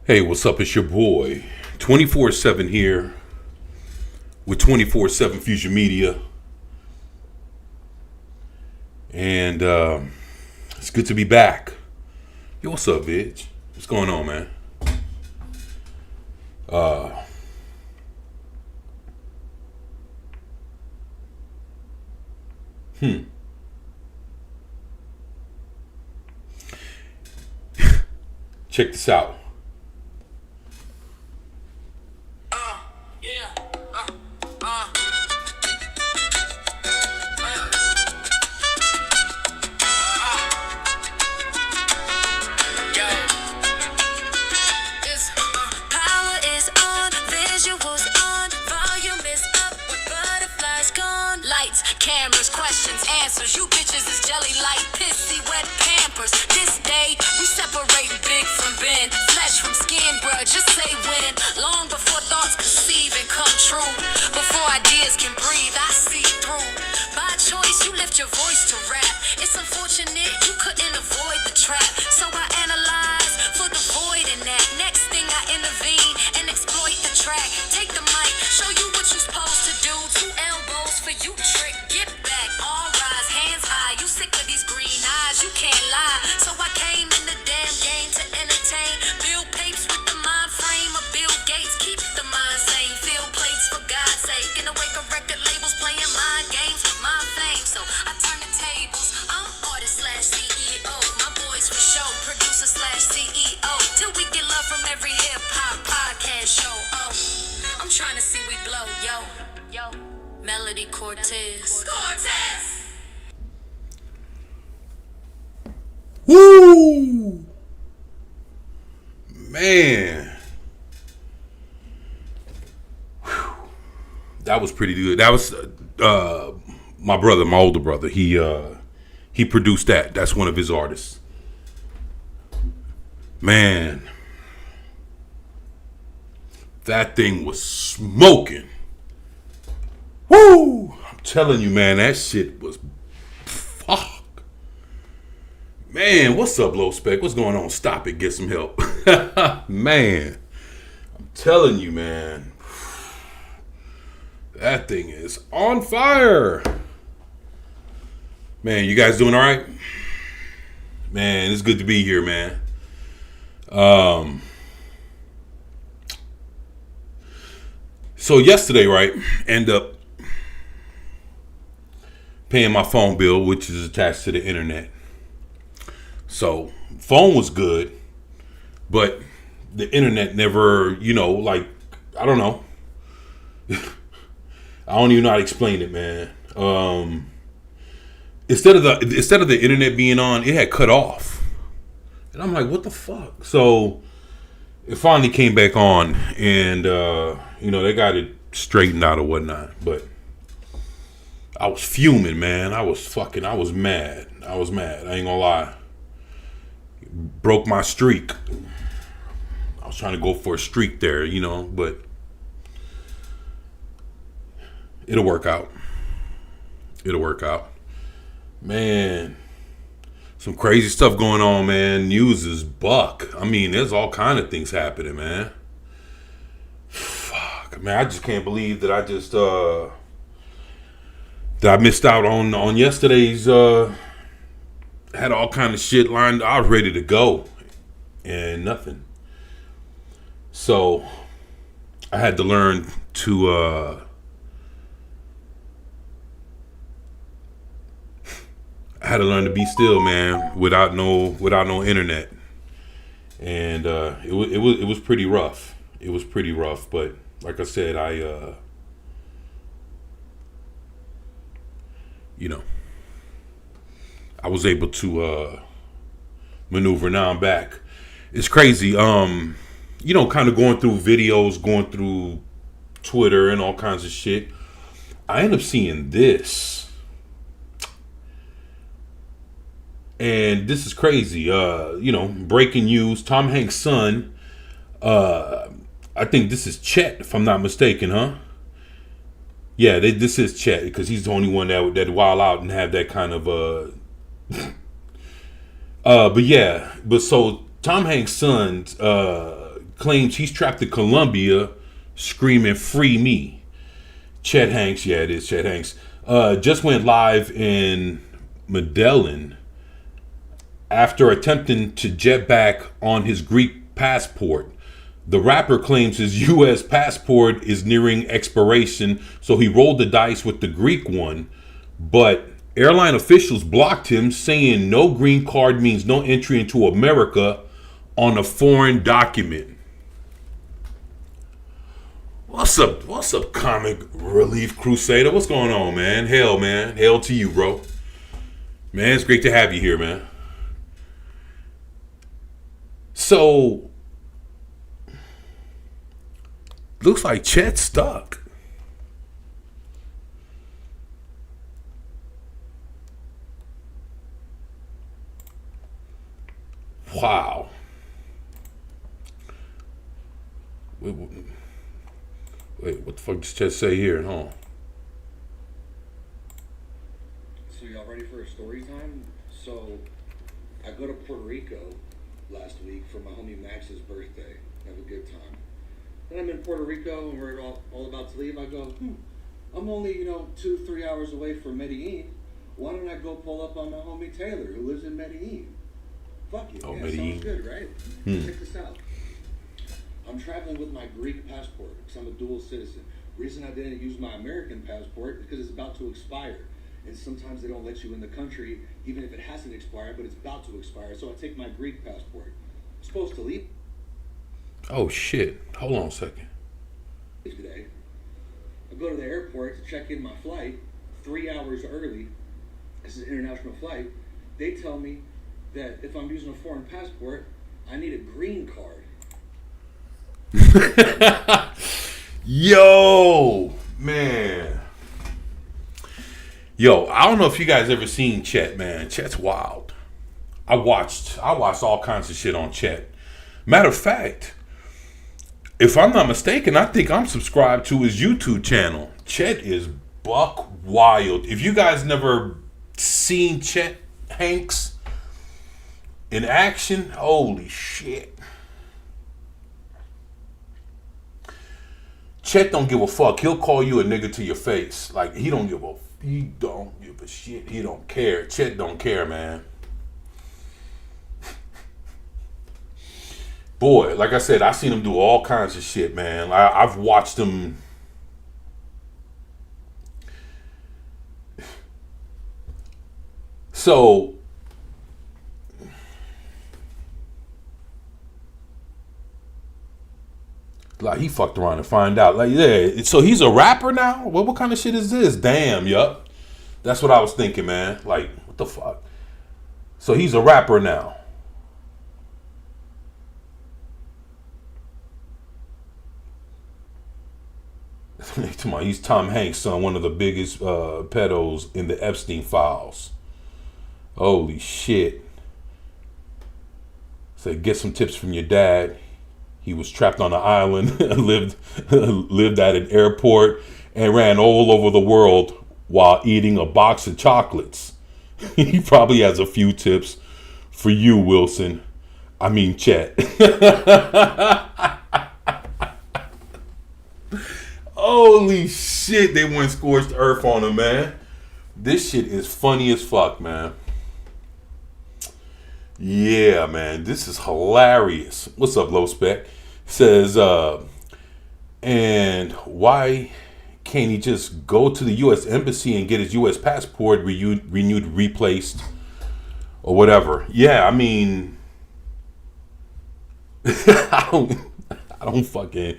Hey, what's up? It's your boy, 24/7 here with 24/7 Fusion Media. And it's good to be back. Yo, what's up, bitch? What's going on, man? Uh, hmm. Check this out. Yeah. Uh. Yo. It's power is on, visuals on, volume is up, with butterflies gone. Lights, cameras, questions, answers. You bitches is jelly like pissy wet pampers. This day we separate big from Ben, flesh from skin, bruh. Just say when. Long before thoughts conceive and come true, before ideas can breathe, I see through. By choice, you lift your voice to rap. It's unfortunate you couldn't avoid the trap, so I analyze for the void in that. Next thing I intervene and exploit the track. Take the mic, show you what you supposed to do. 2 elbows for you, trick. Get back, all rise, hands high. You sick of these green eyes, you can't lie. So I came in the damn game to entertain. Bill Papes with the mind frame of Bill Gates. Keep the mind sane, fill plates for God's sake. In the wake of record labels playing mind games with my fame. So I turn the tables, I'm artist slash CEO. My boys for show, producer slash CEO. Till we get love from every hip hop podcast show. Oh, I'm trying to see we blow, yo. Melody Cortez. Woo! Man. Whew. That was pretty good. That was my brother, my older brother. He produced that. That's one of his artists. Man. That thing was smoking. Woo! I'm telling you, man, that shit was fuck. Man, what's up, Low Spec? What's going on? Stop it. Get some help. Man, I'm telling you, man. That thing is on fire. Man, you guys doing all right? Man, it's good to be here, man. So yesterday, right, end up paying my phone bill, which is attached to the internet. So phone was good, but the internet never, like, I don't know. I don't even know how to explain it, man. Instead of the internet being on, it had cut off, and I'm like, what the fuck? So it finally came back on, and they got it straightened out or whatnot. But I was fuming, man. I was mad. I ain't gonna lie. Broke my streak. I was trying to go for a streak there, but it'll work out. Man, some crazy stuff going on, man. News is buck. I mean, there's all kind of things happening, man. Fuck, man, I just can't believe that I missed out on yesterday's had all kind of shit lined. I was ready to go and nothing. So I had to learn to be still, man, without no internet. And it was pretty rough. It was pretty rough, but like I said, I was able to maneuver. Now I'm back. It's crazy. Kind of going through videos, going through Twitter and all kinds of shit. I end up seeing this. And this is crazy. Breaking news. Tom Hanks' son. I think this is Chet, if I'm not mistaken, huh? Yeah, this is Chet, because he's the only one that wild out and have that kind of but so Tom Hanks' son claims he's trapped in Colombia screaming, "Free me." Chet Hanks, yeah, it is Chet Hanks, just went live in Medellin after attempting to jet back on his Greek passport. The rapper claims his U.S. passport is nearing expiration, so he rolled the dice with the Greek one, but airline officials blocked him, saying no green card means no entry into America on a foreign document. What's up, comic relief crusader? What's going on, man? Hell, man. Hell to you, bro. Man, it's great to have you here, man. So, looks like Chet's stuck. Wow. Wait, what the fuck does Chet say here? Huh? So y'all ready for a story time? So, I go to Puerto Rico last week for my homie Max's birthday. Have a good time. Then I'm in Puerto Rico and we're all about to leave. I go, I'm only, 2-3 hours away from Medellin. Why don't I go pull up on my homie Taylor, who lives in Medellin? Fuck it. Oh, yeah, Medellin. sounds good, right? Check this out. I'm traveling with my Greek passport because I'm a dual citizen. Reason I didn't use my American passport is because it's about to expire. And sometimes they don't let you in the country, even if it hasn't expired, but it's about to expire. So I take my Greek passport. I'm supposed to leave Oh, shit. Hold on a second. today. I go to the airport to check in my flight 3 hours early. This is an international flight. They tell me that if I'm using a foreign passport, I need a green card. Yo, man. Yo, I don't know if you guys ever seen Chet, man. Chet's wild. I watched all kinds of shit on Chet. Matter of fact, if I'm not mistaken, I think I'm subscribed to his YouTube channel. Chet is buck wild. If you guys never seen Chet Hanks in action, holy shit. Chet don't give a fuck. He'll call you a nigga to your face. Like, he don't give a shit. He don't care. Chet don't care, man. Boy, like I said, I've seen him do all kinds of shit, man. I've watched him. So, like, he fucked around and find out. Like, yeah, so he's a rapper now? What kind of shit is this? Damn, yup. That's what I was thinking, man. Like, what the fuck? So he's a rapper now. He's Tom Hanks' son, one of the biggest pedos in the Epstein files. Holy shit. Say, get some tips from your dad. He was trapped on an island, lived at an airport, and ran all over the world while eating a box of chocolates. He probably has a few tips for you, Wilson. I mean, Chet. Holy shit, they went scorched earth on him, man. This shit is funny as fuck, man. Yeah, man, this is hilarious. What's up, Low Spec? Says, and why can't he just go to the U.S. Embassy and get his U.S. passport renewed, replaced, or whatever? Yeah, I mean, I don't fucking.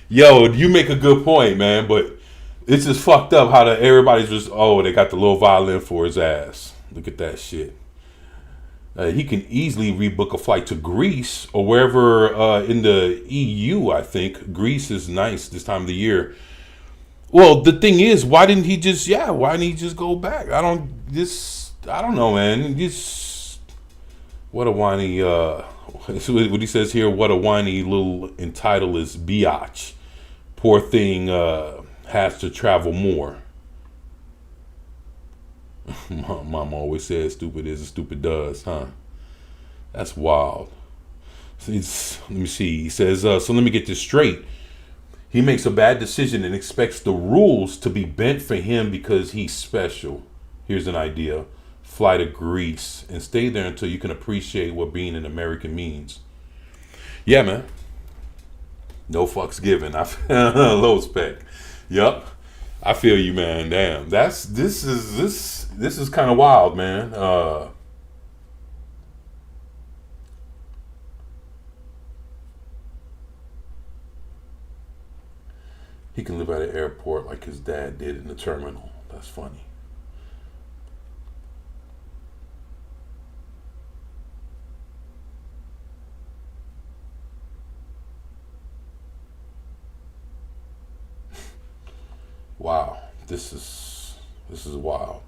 Yo, you make a good point, man, but it's just fucked up how everybody's just, they got the little violin for his ass. Look at that shit. He can easily rebook a flight to Greece or wherever in the EU, I think. Greece is nice this time of the year. Well, the thing is, why didn't he just go back? I don't know, man. What a whiny, what he says here, what a whiny little entitled is biatch. Poor thing has to travel more. Mom always says stupid is as stupid does, huh? That's wild. Let me see. He says, so let me get this straight. He makes a bad decision and expects the rules to be bent for him because he's special. Here's an idea. Fly to Greece and stay there until you can appreciate what being an American means. Yeah, man. No fucks given. Low spec. Yup. I feel you, man. Damn. This is kind of wild, man. He can live at an airport like his dad did in the terminal. That's funny. Wow, this is wild.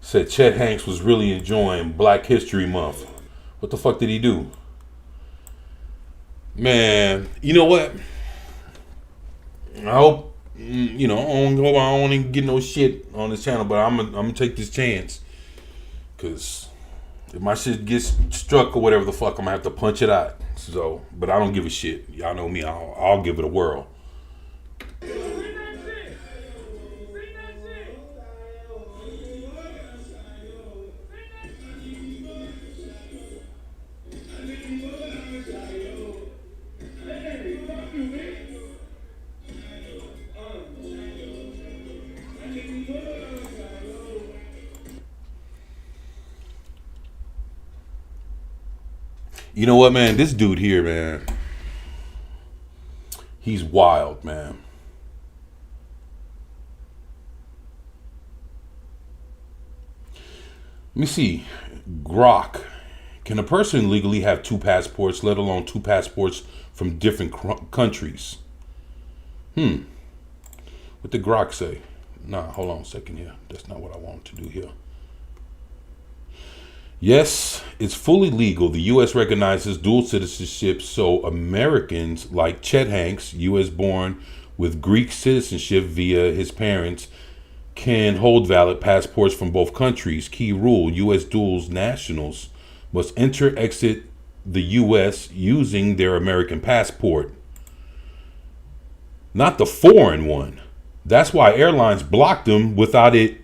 Said Chet Hanks was really enjoying Black History Month. What the fuck did he do? Man, you know what? I hope I don't want to get no shit on this channel, but I'm gonna take this chance. Cause if my shit gets struck or whatever the fuck, I'm gonna have to punch it out. So, but I don't give a shit. Y'all know me. I'll give it a whirl. You know what, man? This dude here, man, he's wild, man. Let me see. Grok. Can a person legally have two passports, let alone two passports from different countries? What did Grok say? Nah, hold on a second here. That's not what I want to do here. Yes, it's fully legal. The U.S. recognizes dual citizenship, so Americans like Chet Hanks, U.S. born with Greek citizenship via his parents, can hold valid passports from both countries. Key rule, U.S. dual nationals must exit the U.S. using their American passport, not the foreign one. That's why airlines blocked them without it.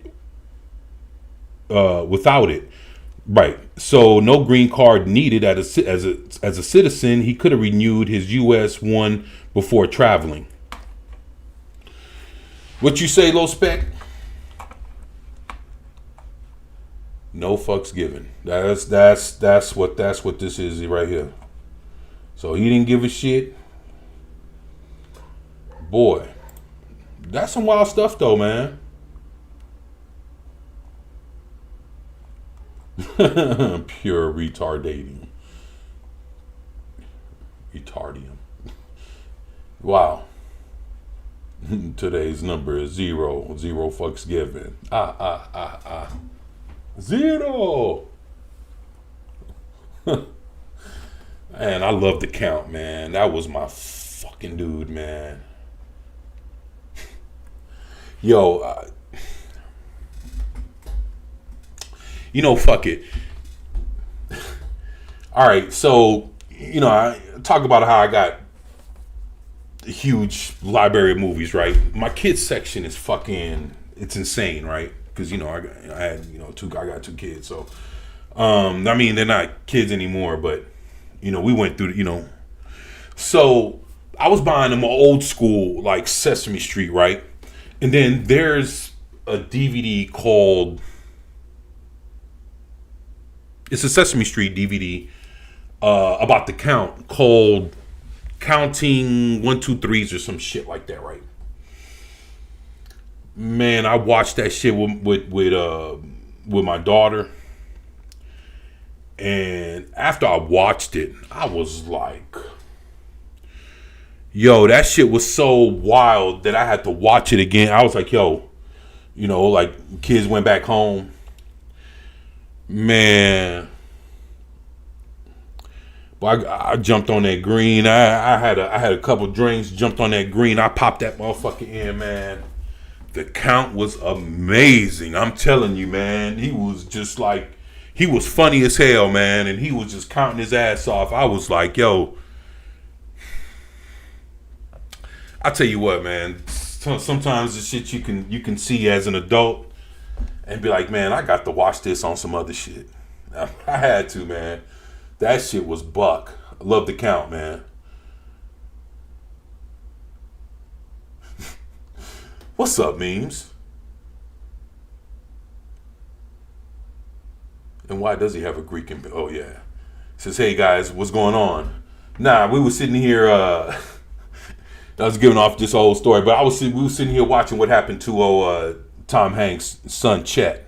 Right. So no green card needed as a citizen. He could have renewed his U.S. one before traveling. What you say, low spec? No fucks given. That's what this is right here. So he didn't give a shit. Boy, that's some wild stuff though, man. Pure retardium. Wow. Today's number is 0. 0 fucks given. Zero. Man, I love the count, man. That was my fucking dude, man. Yo, fuck it. All right, so, I talk about how I got a huge library of movies, right? My kids section is it's insane, right? Because, I got 2 kids, so, they're not kids anymore, but, we went through, So, I was buying them old school, like Sesame Street, right? And then there's a DVD called... It's a Sesame Street DVD about the count called Counting 1, 2, 3s or some shit like that, right? Man, I watched that shit with my daughter, and after I watched it, I was like, yo, that shit was so wild that I had to watch it again. I was like, yo, like kids went back home. Man, But I jumped on that green. I had a couple drinks, jumped on that green. I popped that motherfucker in, man. The count was amazing. I'm telling you, man. He was just like, he was funny as hell, man. And he was just counting his ass off. I was like, yo, I tell you what, man. Sometimes the shit you can see as an adult and be like, man, I got to watch this on some other shit. I had to, man. That shit was buck. I love the count, man. What's up, memes? And why does he have a Greek in? Oh yeah. Says, hey guys, what's going on? Nah, we were sitting here. I was giving off this whole story, but we were sitting here watching what happened to Tom Hanks' son Chet.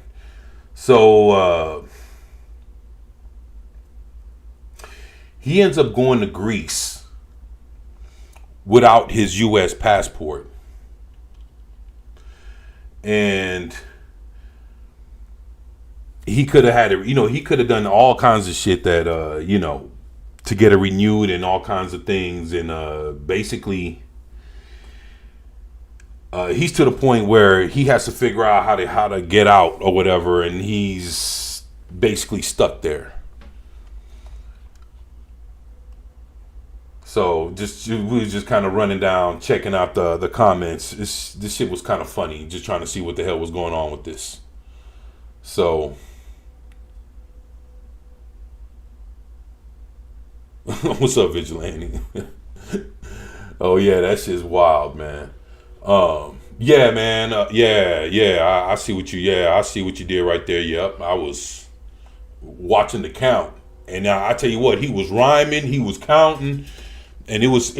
So he ends up going to Greece without his U.S. passport. And he could have had it, he could have done all kinds of shit that, to get it renewed and all kinds of things. And basically, he's to the point where he has to figure out how to get out or whatever. And he's basically stuck there. So we was just kind of running down, checking out the comments. This shit was kind of funny, just trying to see what the hell was going on with this. So, what's up, Vigilante? Oh yeah, that shit's wild, man. Yeah, man. I see what I see what you did right there. Yep, I was watching the count, and now I tell you what, he was rhyming, he was counting. And it was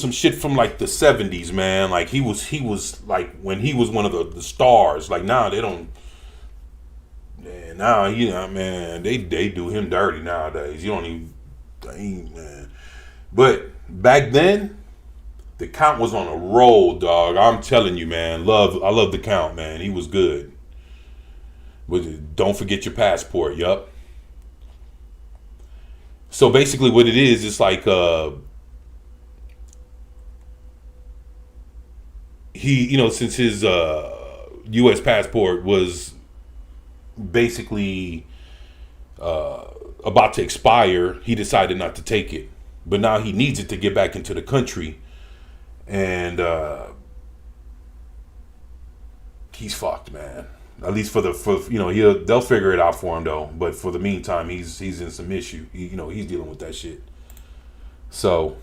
some shit from like the 70s, man. Like he was like when he was one of the stars. Like now they don't. Man, now man, they do him dirty nowadays. You don't even, man. But back then, the count was on a roll, dog. I'm telling you, man. I love the count, man. He was good. But don't forget your passport. Yup. So basically what it is, it's like he, since his U.S. passport was basically about to expire, he decided not to take it. But now he needs it to get back into the country. And he's fucked, man. At least they'll figure it out for him though. But for the meantime, he's in some issue. He's dealing with that shit. So,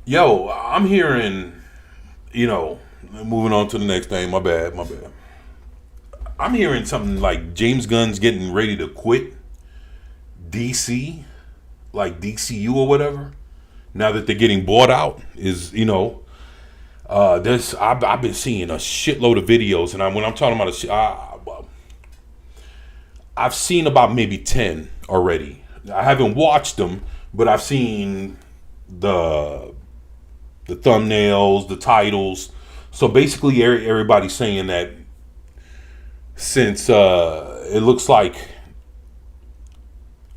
yo, I'm hearing, moving on to the next thing. My bad. I'm hearing something like James Gunn's getting ready to quit DC, like DCU or whatever. Now that they're getting bought out, I've been seeing a shitload of videos, and when I'm talking about I've seen about maybe 10 already. I haven't watched them, but I've seen the thumbnails, the titles. So basically, everybody's saying that since it looks like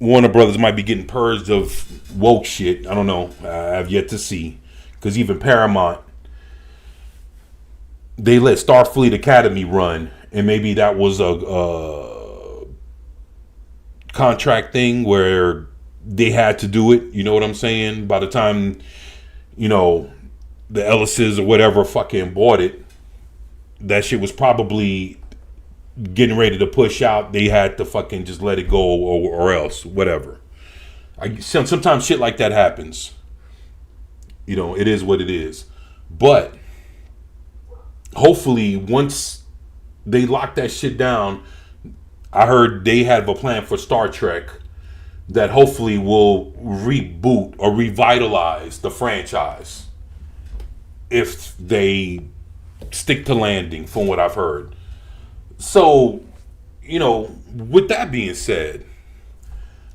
Warner Brothers might be getting purged of woke shit, I don't know. I have yet to see, because even Paramount, they let Starfleet Academy run, and maybe that was a contract thing where they had to do it. You know what I'm saying? By the time, the Ellises or whatever fucking bought it, that shit was probably getting ready to push out. They had to fucking just let it go or else, whatever. Sometimes shit like that happens. It is what it is. But hopefully, once they lock that shit down, I heard they have a plan for Star Trek that hopefully will reboot or revitalize the franchise if they stick to landing, from what I've heard. So, with that being said,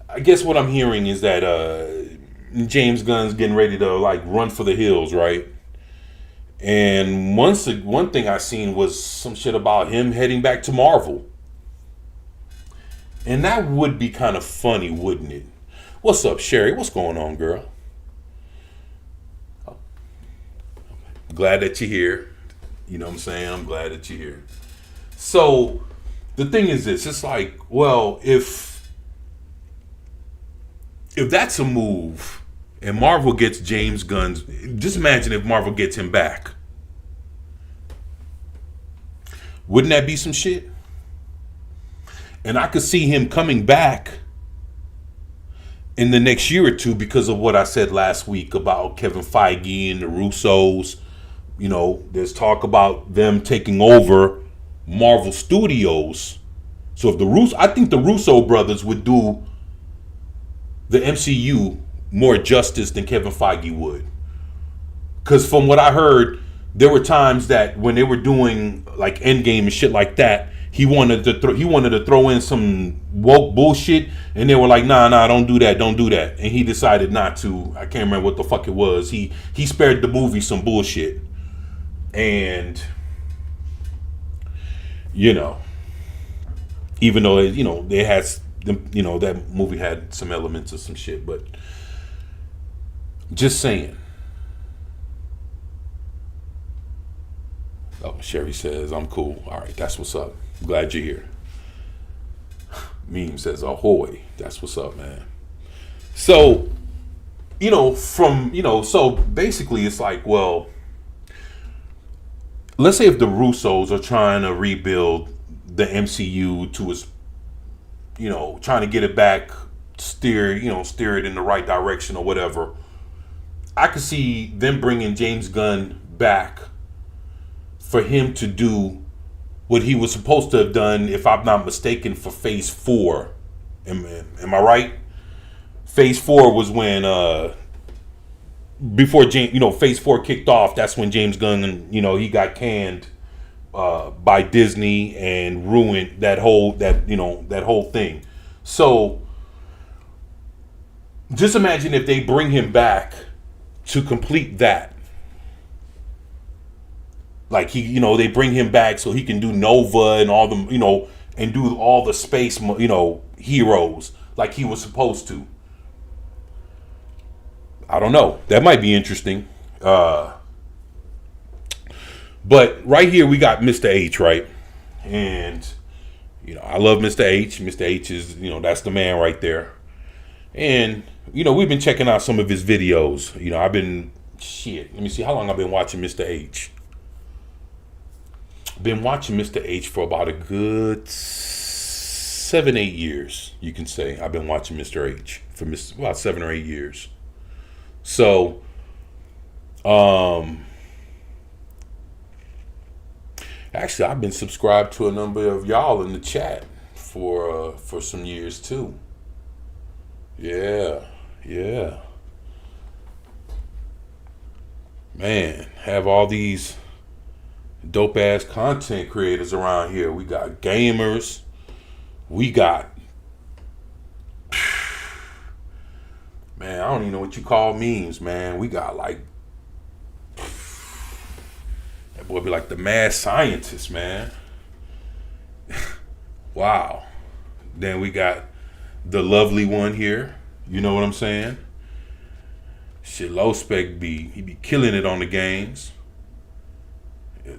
I guess what I'm hearing is that James Gunn's getting ready to run for the hills, right? And one thing I seen was some shit about him heading back to Marvel. And that would be kind of funny, wouldn't it? What's up, Sherry? What's going on, girl? Glad that you're here. You know what I'm saying? I'm glad that you're here. So the thing is this, it's like, well, if that's a move and Marvel gets James Gunn's, just imagine if Marvel gets him back. Wouldn't that be some shit? And I could see him coming back in the next year or two because of what I said last week about Kevin Feige and the Russos. You know, there's talk about them taking over Marvel Studios. So if I think the Russo brothers would do the MCU more justice than Kevin Feige would. Because from what I heard, there were times that when they were doing like Endgame and shit like that, he wanted to throw in some woke bullshit, and they were like, nah, don't do that, and he decided not to. I can't remember what the fuck it was. He spared the movie some bullshit, and you know, even though they had that movie had some elements of some shit, but just saying. Oh, Sherry says, I'm cool. All right, that's what's up. Glad you're here. Meme says, ahoy. That's what's up, man. So, so basically it's like, well, let's say if the Russos are trying to rebuild the MCU to its, trying to get it back, steer it in the right direction or whatever. I could see them bringing James Gunn back for him to do what he was supposed to have done, if I'm not mistaken, for Phase 4. Am I right? Phase 4 was when, before Phase 4 kicked off, that's when James Gunn, he got canned by Disney and ruined that whole thing. So just imagine if they bring him back to complete that. Like they bring him back so he can do Nova and all the, and do all the space, heroes like he was supposed to. I don't know. That might be interesting. But right here we got Mr. H, right? And, I love Mr. H. Mr. H is, that's the man right there. And, we've been checking out some of his videos. Let me see how long I've been watching Mr. H. Been watching Mr. H for about a good 7-8 years, you can say. I've been watching Mr. H for about 7 or 8 years. So, actually, I've been subscribed to a number of y'all in the chat for some years too. Yeah. Man, have all these dope ass content creators around here. We got gamers. We got, man, I don't even know what you call memes, man. We got like, that boy be like the mad scientist, man. Wow. Then we got the lovely one here. You know what I'm saying? Shit, Low Spec he be killing it on the games.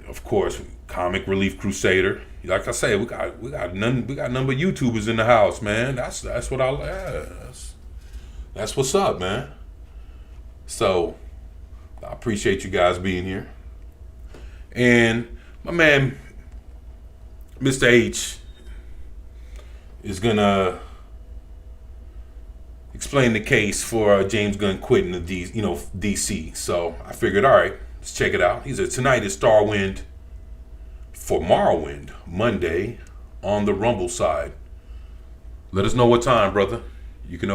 Of course, Comic Relief Crusader. Like I say, we got a number of YouTubers in the house, man. That's what that's what's up, man. So I appreciate you guys being here. And my man, Mr. H, is gonna explain the case for James Gunn quitting the DC. So I figured, all right. Let's check it out. He said, tonight is Starwind for Morrowind, Monday, on the Rumble side. Let us know what time, brother. You can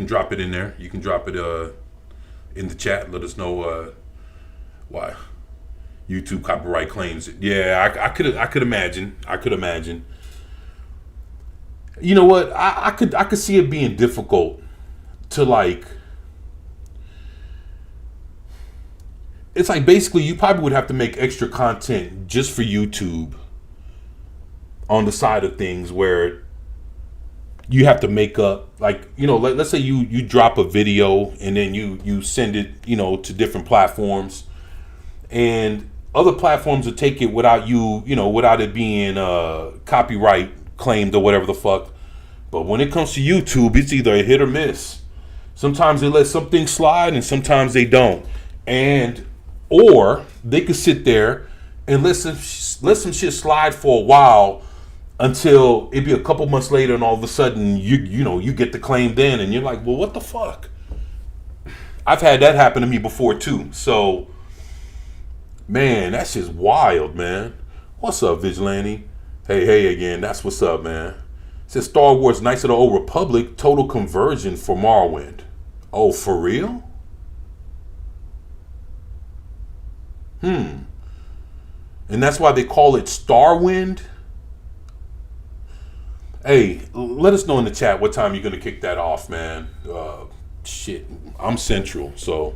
drop it in there. You can drop it in the chat. Let us know why YouTube copyright claims it. Yeah, I could imagine. You know what? I could see it being difficult to like. It's like basically you probably would have to make extra content just for YouTube on the side of things where you have to make up, like, let's say you drop a video and then you send it, to different platforms, and other platforms will take it without without it being copyright claimed or whatever the fuck. But when it comes to YouTube, it's either a hit or miss. Sometimes they let something slide and sometimes they don't. Or they could sit there and let some shit slide for a while until it be a couple months later, and all of a sudden you get the claim then, and you're like, well, what the fuck? I've had that happen to me before too. So, man, that's just wild, man. What's up, Vigilante? Hey again. That's what's up, man. It says Star Wars Knights of the Old Republic total conversion for Morrowind. Oh, for real? And that's why they call it Starwind? Hey, let us know in the chat what time you're going to kick that off, man. Shit, I'm Central, so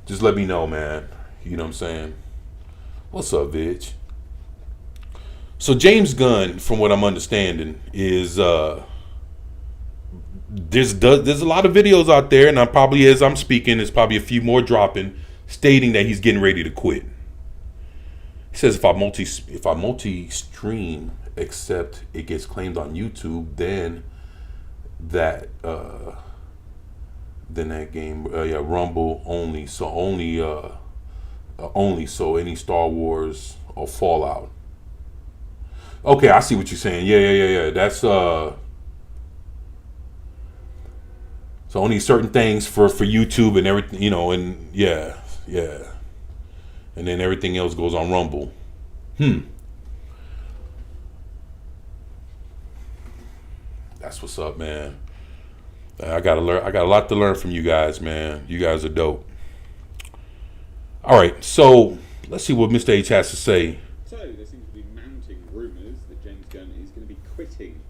just let me know, man. You know what I'm saying? What's up, Vidge? So James Gunn, from what I'm understanding, is there's a lot of videos out there, and as I'm speaking, there's probably a few more dropping, stating that he's getting ready to quit. He says if I multi-stream, except it gets claimed on YouTube, then that game, Rumble only, so so any Star Wars or Fallout. Okay, I see what you're saying. Yeah. That's so only certain things for YouTube and everything, and yeah. And then everything else goes on Rumble. That's what's up, man. I got a lot to learn from you guys, man. You guys are dope. All right, so let's see what Mr. H has to say. So there seems to be mounting rumours that James Gunn is going to be quitting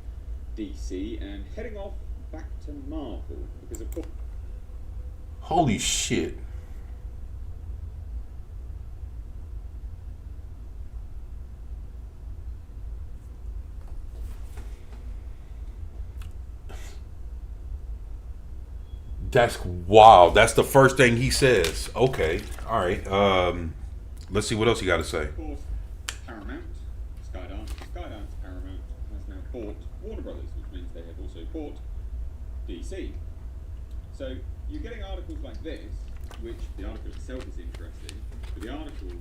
DC and heading off back to Marvel because of course. Holy shit. That's wild. That's the first thing he says. Okay. All right. Let's see what else you got to say. Of course, Paramount, Skydance Paramount has now bought Warner Brothers, which means they have also bought DC. So you're getting articles like this, which the article itself is interesting, but the article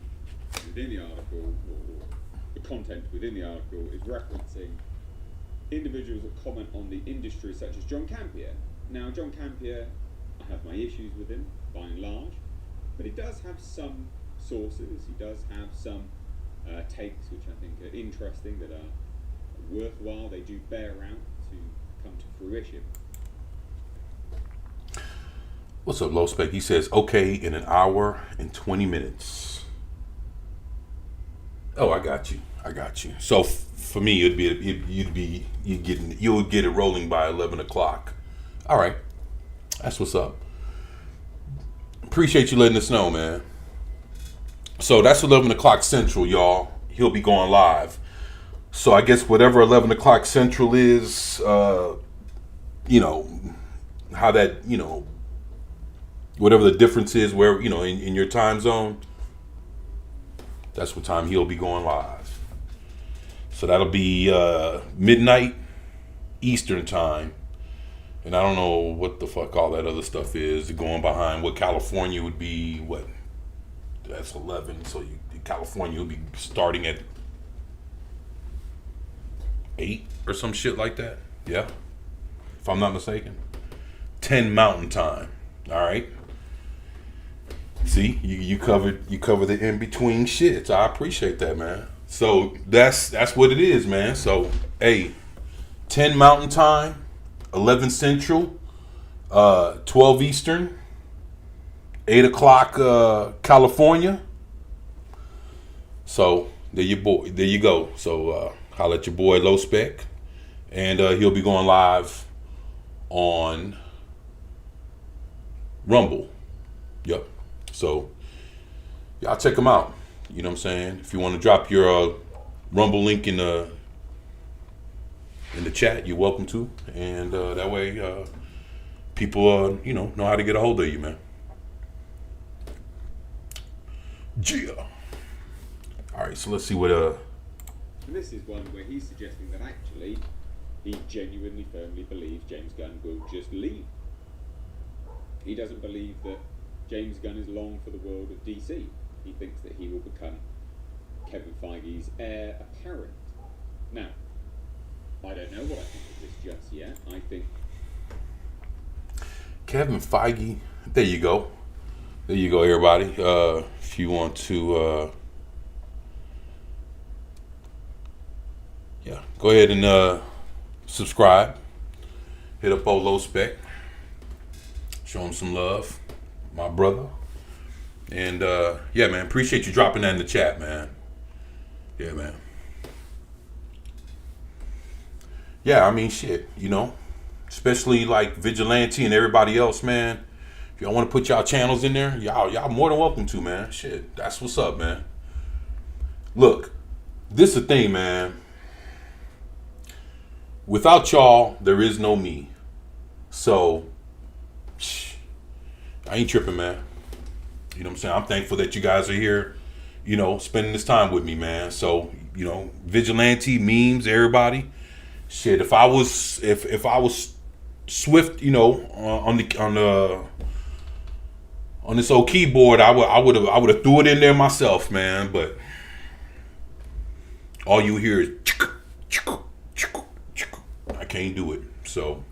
within the article, or the content within the article, is referencing individuals that comment on the industry, such as John Campier. Now, John Campier, I have my issues with him, by and large, but he does have some sources, he does have some takes which I think are interesting, that are worthwhile, they do bear out to come to fruition. What's up, Low Spec? He says, okay, in an hour and 20 minutes. Oh, I got you. So for me, you'd get it rolling by 11 o'clock. All right. That's what's up. Appreciate you letting us know, man. So that's 11 o'clock Central, y'all. He'll be going live. So I guess whatever 11 o'clock Central is, how that, whatever the difference is, where, in your time zone, that's what time he'll be going live. So that'll be midnight Eastern time. And I don't know what the fuck all that other stuff is going behind what California would be. What? That's 11. So California will be starting at 8 or some shit like that. Yeah. If I'm not mistaken. 10 Mountain Time. All right. See, you covered the in between shits. I appreciate that, man. So that's what it is, man. So 10 Mountain Time, 11 Central, 12 Eastern, 8 o'clock California. So there you go. So holla at your boy Low Spec, and he'll be going live on Rumble. Yep. So y'all check him out. You know what I'm saying? If you want to drop your Rumble link in the in the chat, you're welcome to, and that way people know how to get a hold of you, man. Yeah. All right, so let's see what And this is one where he's suggesting that actually he genuinely, firmly believes James Gunn will just leave. He doesn't believe that James Gunn is long for the world of DC. He thinks that he will become Kevin Feige's heir apparent. Now, I don't know what I think of this just yet. I think Kevin Feige. There you go. There you go, everybody. If you want to, go ahead and subscribe. Hit up old Low Spec. Show him some love, my brother. And yeah, man, appreciate you dropping that in the chat, man. Yeah, man. Yeah, I mean, shit, especially like Vigilante and everybody else, man. If y'all want to put y'all channels in there, y'all more than welcome to, man. Shit, that's what's up, man. Look, this is the thing, man. Without y'all, there is no me. So, I ain't tripping, man. You know what I'm saying? I'm thankful that you guys are here, spending this time with me, man. So, Vigilante, memes, everybody. Shit, if I was swift, on this old keyboard, I would have threw it in there myself, man. But all you hear is I can't do it, so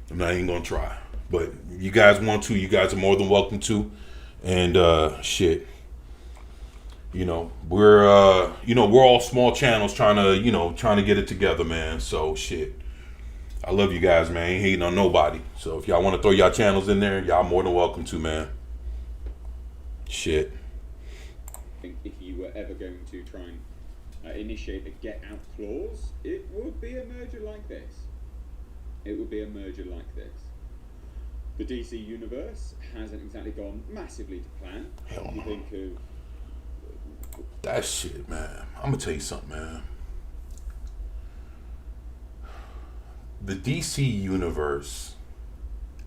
I'm not even gonna try. But if you guys want to, you guys are more than welcome to. And shit, we're all small channels trying to get it together, man. So shit, I love you guys, man. I ain't hating on nobody. So if y'all want to throw y'all channels in there, y'all more than welcome to, man. Shit. if you were ever going to try and initiate a get out clause, it would be a merger like this. It would be a merger like this. The DC universe hasn't exactly gone massively to plan. Hell You no. think of That shit, man. I'm gonna tell you something, man. The DC universe,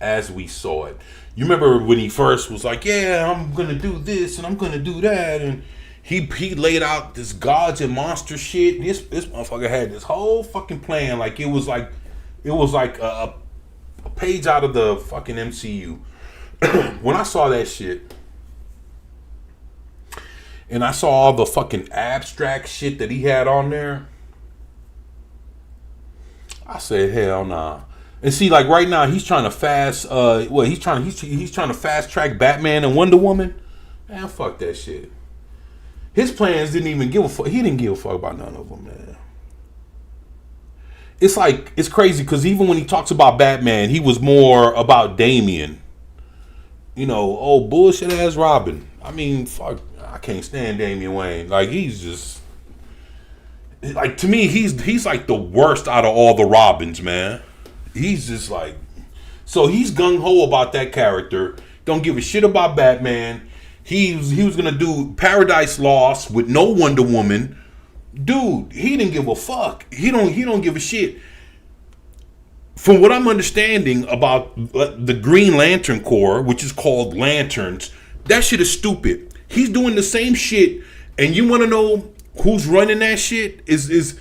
as we saw it, you remember when he first was like, "Yeah, I'm gonna do this and I'm gonna do that," and he laid out this gods and monster shit. This motherfucker had this whole fucking plan, like it was like a page out of the fucking MCU. When I saw that shit, and I saw all the fucking abstract shit that he had on there, I said, hell nah. And see, like right now, he's trying to he's trying to fast track Batman and Wonder Woman. Man, fuck that shit. His plans didn't even give a fuck. He didn't give a fuck about none of them, man. It's like, it's crazy because even when he talks about Batman, he was more about Damian. Bullshit ass Robin. I mean, fuck, I can't stand Damian Wayne. Like, he's just, like, to me, he's like the worst out of all the Robins, man. He's just like, so he's gung-ho about that character. Don't give a shit about Batman. He was gonna do Paradise Lost with no Wonder Woman. Dude, he didn't give a fuck. He don't give a shit. From what I'm understanding about the Green Lantern Corps, which is called Lanterns, that shit is stupid. He's doing the same shit, and you want to know who's running that shit? Is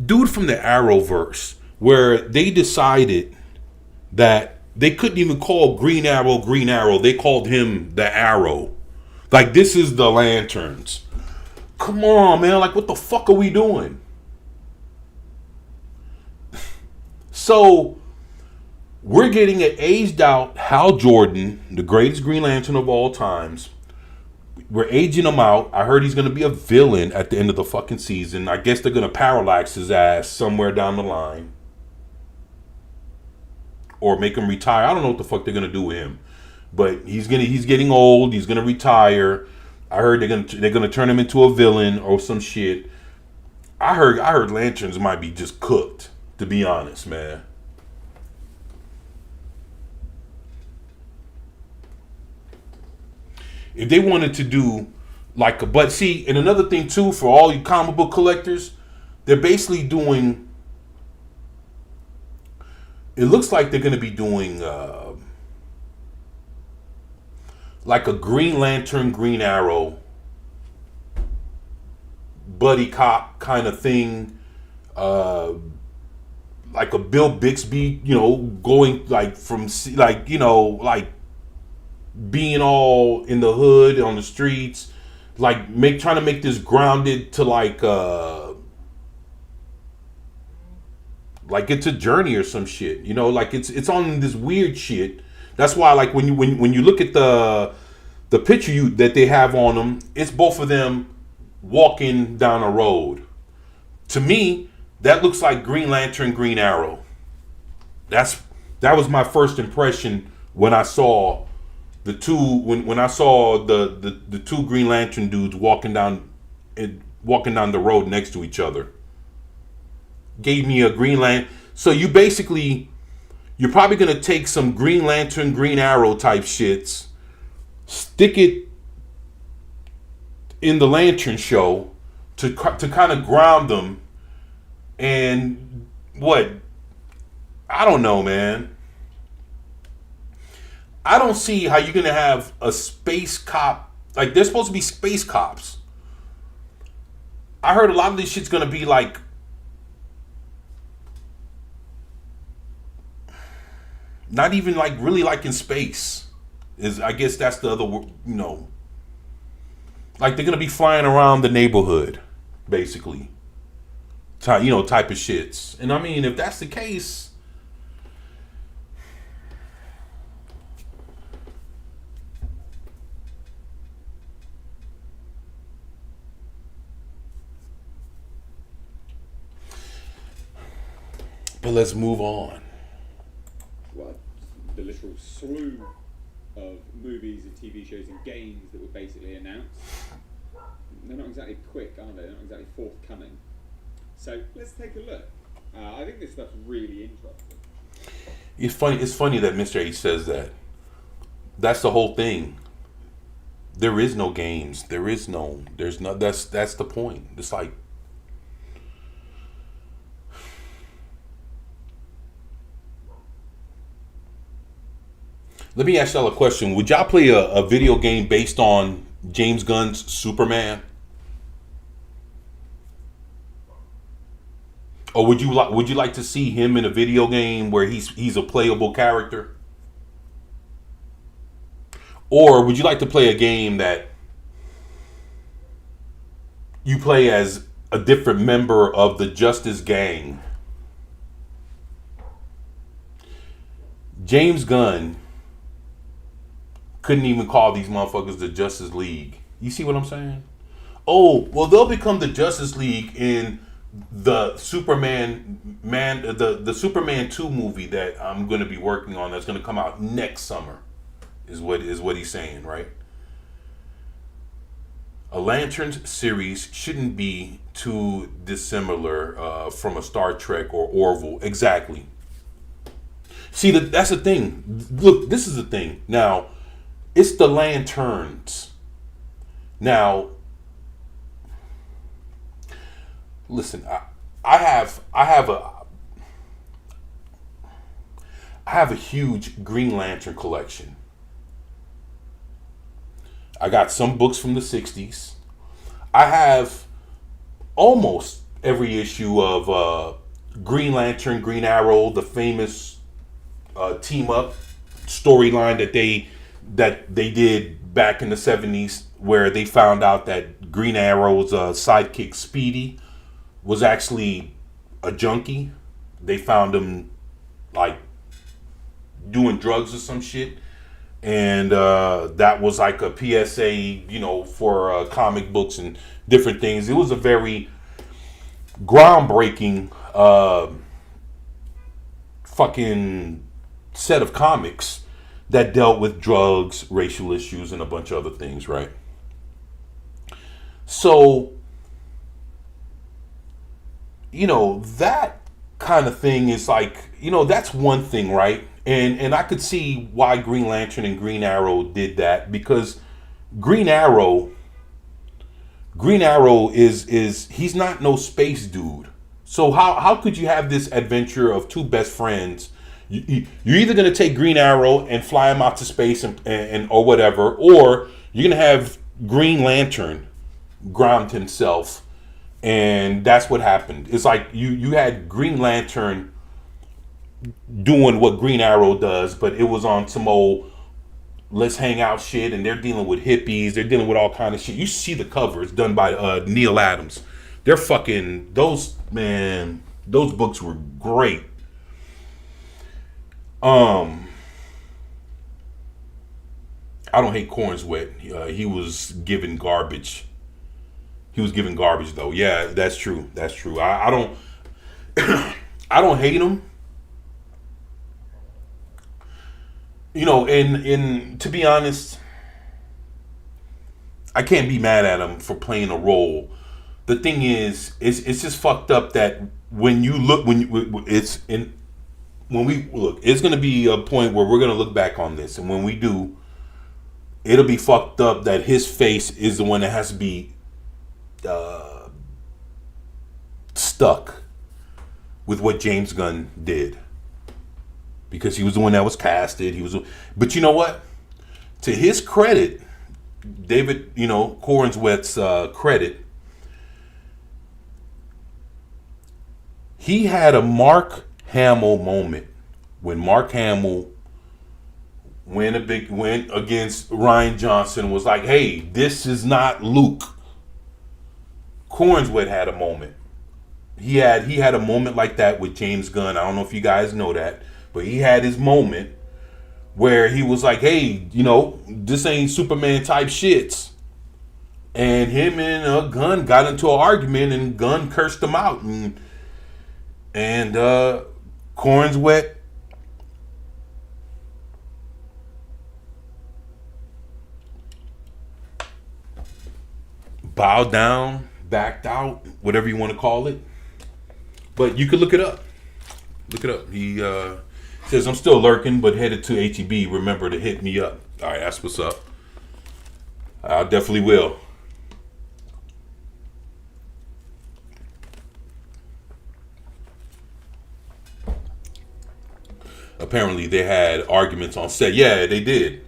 dude from the Arrowverse, where they decided that they couldn't even call Green Arrow. They called him the Arrow. Like, this is the Lanterns. Come on, man. Like, what the fuck are we doing? So, we're getting an aged out Hal Jordan, the greatest Green Lantern of all times. We're aging him out. I heard he's going to be a villain at the end of the fucking season. I guess they're going to parallax his ass somewhere down the line. Or make him retire. I don't know what the fuck they're going to do with him. But he's getting old. He's gonna retire. I heard they're gonna turn him into a villain or some shit. I heard Lanterns might be just cooked. To be honest, man. If they wanted to do Like, but see, and another thing too, for all you comic book collectors, they're basically doing. It looks like they're going to be doing like a Green Lantern, Green Arrow, buddy cop kind of thing, like a Bill Bixby, going like from like like being all in the hood on the streets, like trying to make this grounded to like it's a journey or some shit, like it's on this weird shit. That's why, like, when you look at the picture that they have on them, it's both of them walking down a road. To me, that looks like Green Lantern, Green Arrow. That was my first impression when I saw the two when I saw the two Green Lantern dudes walking down the road next to each other. Gave me a Green Lantern. So you're probably gonna take some Green Lantern, Green Arrow type shits, stick it in the Lantern show to kind of ground them, and what? I don't know, man. I don't see how you're gonna have a space cop. Like, they're supposed to be space cops. I heard a lot of this shit's gonna be like not even like really like in space. I guess that's the other, like they're gonna be flying around the neighborhood, basically. Type of shits. And I mean, if that's the case, but let's move on. Well, the literal slew of movies and TV shows and games that were basically announced. They're not exactly quick, are they? They're not exactly forthcoming. So let's take a look. I think this stuff's really interesting. It's funny that Mr. H says that. That's the whole thing. There is no games. There's no. That's the point. It's like, let me ask y'all a question. Would y'all play a video game based on James Gunn's Superman? Or would you like to see him in a video game where he's a playable character? Or would you like to play a game that you play as a different member of the Justice Gang? James Gunn couldn't even call these motherfuckers the Justice League. You see what I'm saying? Oh, well, they'll become the Justice League in the Superman the Superman 2 movie that I'm going to be working on, that's going to come out next summer, is what he's saying, right? A Lanterns series shouldn't be too dissimilar from a Star Trek or Orville. Exactly. See, that's the thing. Look, this is the thing. Now, it's the Lanterns. Now, listen, I have a huge Green Lantern collection. I got some books from the 60s. I have almost every issue of Green Lantern, Green Arrow, the famous team up storyline that they did back in the 70s, where they found out that Green Arrow's sidekick Speedy was actually a junkie. They found him like doing drugs or some shit, and that was like a PSA, for comic books and different things. It was a very groundbreaking fucking set of comics that dealt with drugs, racial issues, and a bunch of other things, right? So, that kind of thing is like, that's one thing, right? And I could see why Green Lantern and Green Arrow did that, because Green Arrow Green Arrow is he's not no space dude. So how could you have this adventure of two best friends? You're either gonna take Green Arrow and fly him out to space and or whatever, or you're gonna have Green Lantern ground himself, and that's what happened. It's like you had Green Lantern doing what Green Arrow does, but it was on some old let's hang out shit, and they're dealing with hippies, they're dealing with all kind of shit. You see the cover, it's done by Neil Adams. They're fucking those books were great. I don't hate Corns Wet. He was giving garbage. He was giving garbage though. Yeah, that's true. That's true. I don't I don't hate him. You know, and to be honest, I can't be mad at him for playing a role. The thing is, it's just fucked up that when you look when we look, it's gonna be a point where we're gonna look back on this, and when we do, it'll be fucked up that his face is the one that has to be stuck with what James Gunn did. Because he was the one that was casted. But you know what? To his credit, David, Cornswet's credit, he had a Mark Hamill moment when Mark Hamill went against Rian Johnson, was like, hey, this is not Luke. Cornswet had a moment. He had a moment like that with James Gunn. I don't know if you guys know that. But he had his moment where he was like, hey, this ain't Superman type shits. And him and Gunn got into an argument, and Gunn cursed him out. And Cornswet bowed down, backed out, whatever you want to call it. But you could look it up. Look it up. He says, I'm still lurking, but headed to HEB. Remember to hit me up. All right, that's what's up. I definitely will. Apparently, they had arguments on set. Yeah, they did.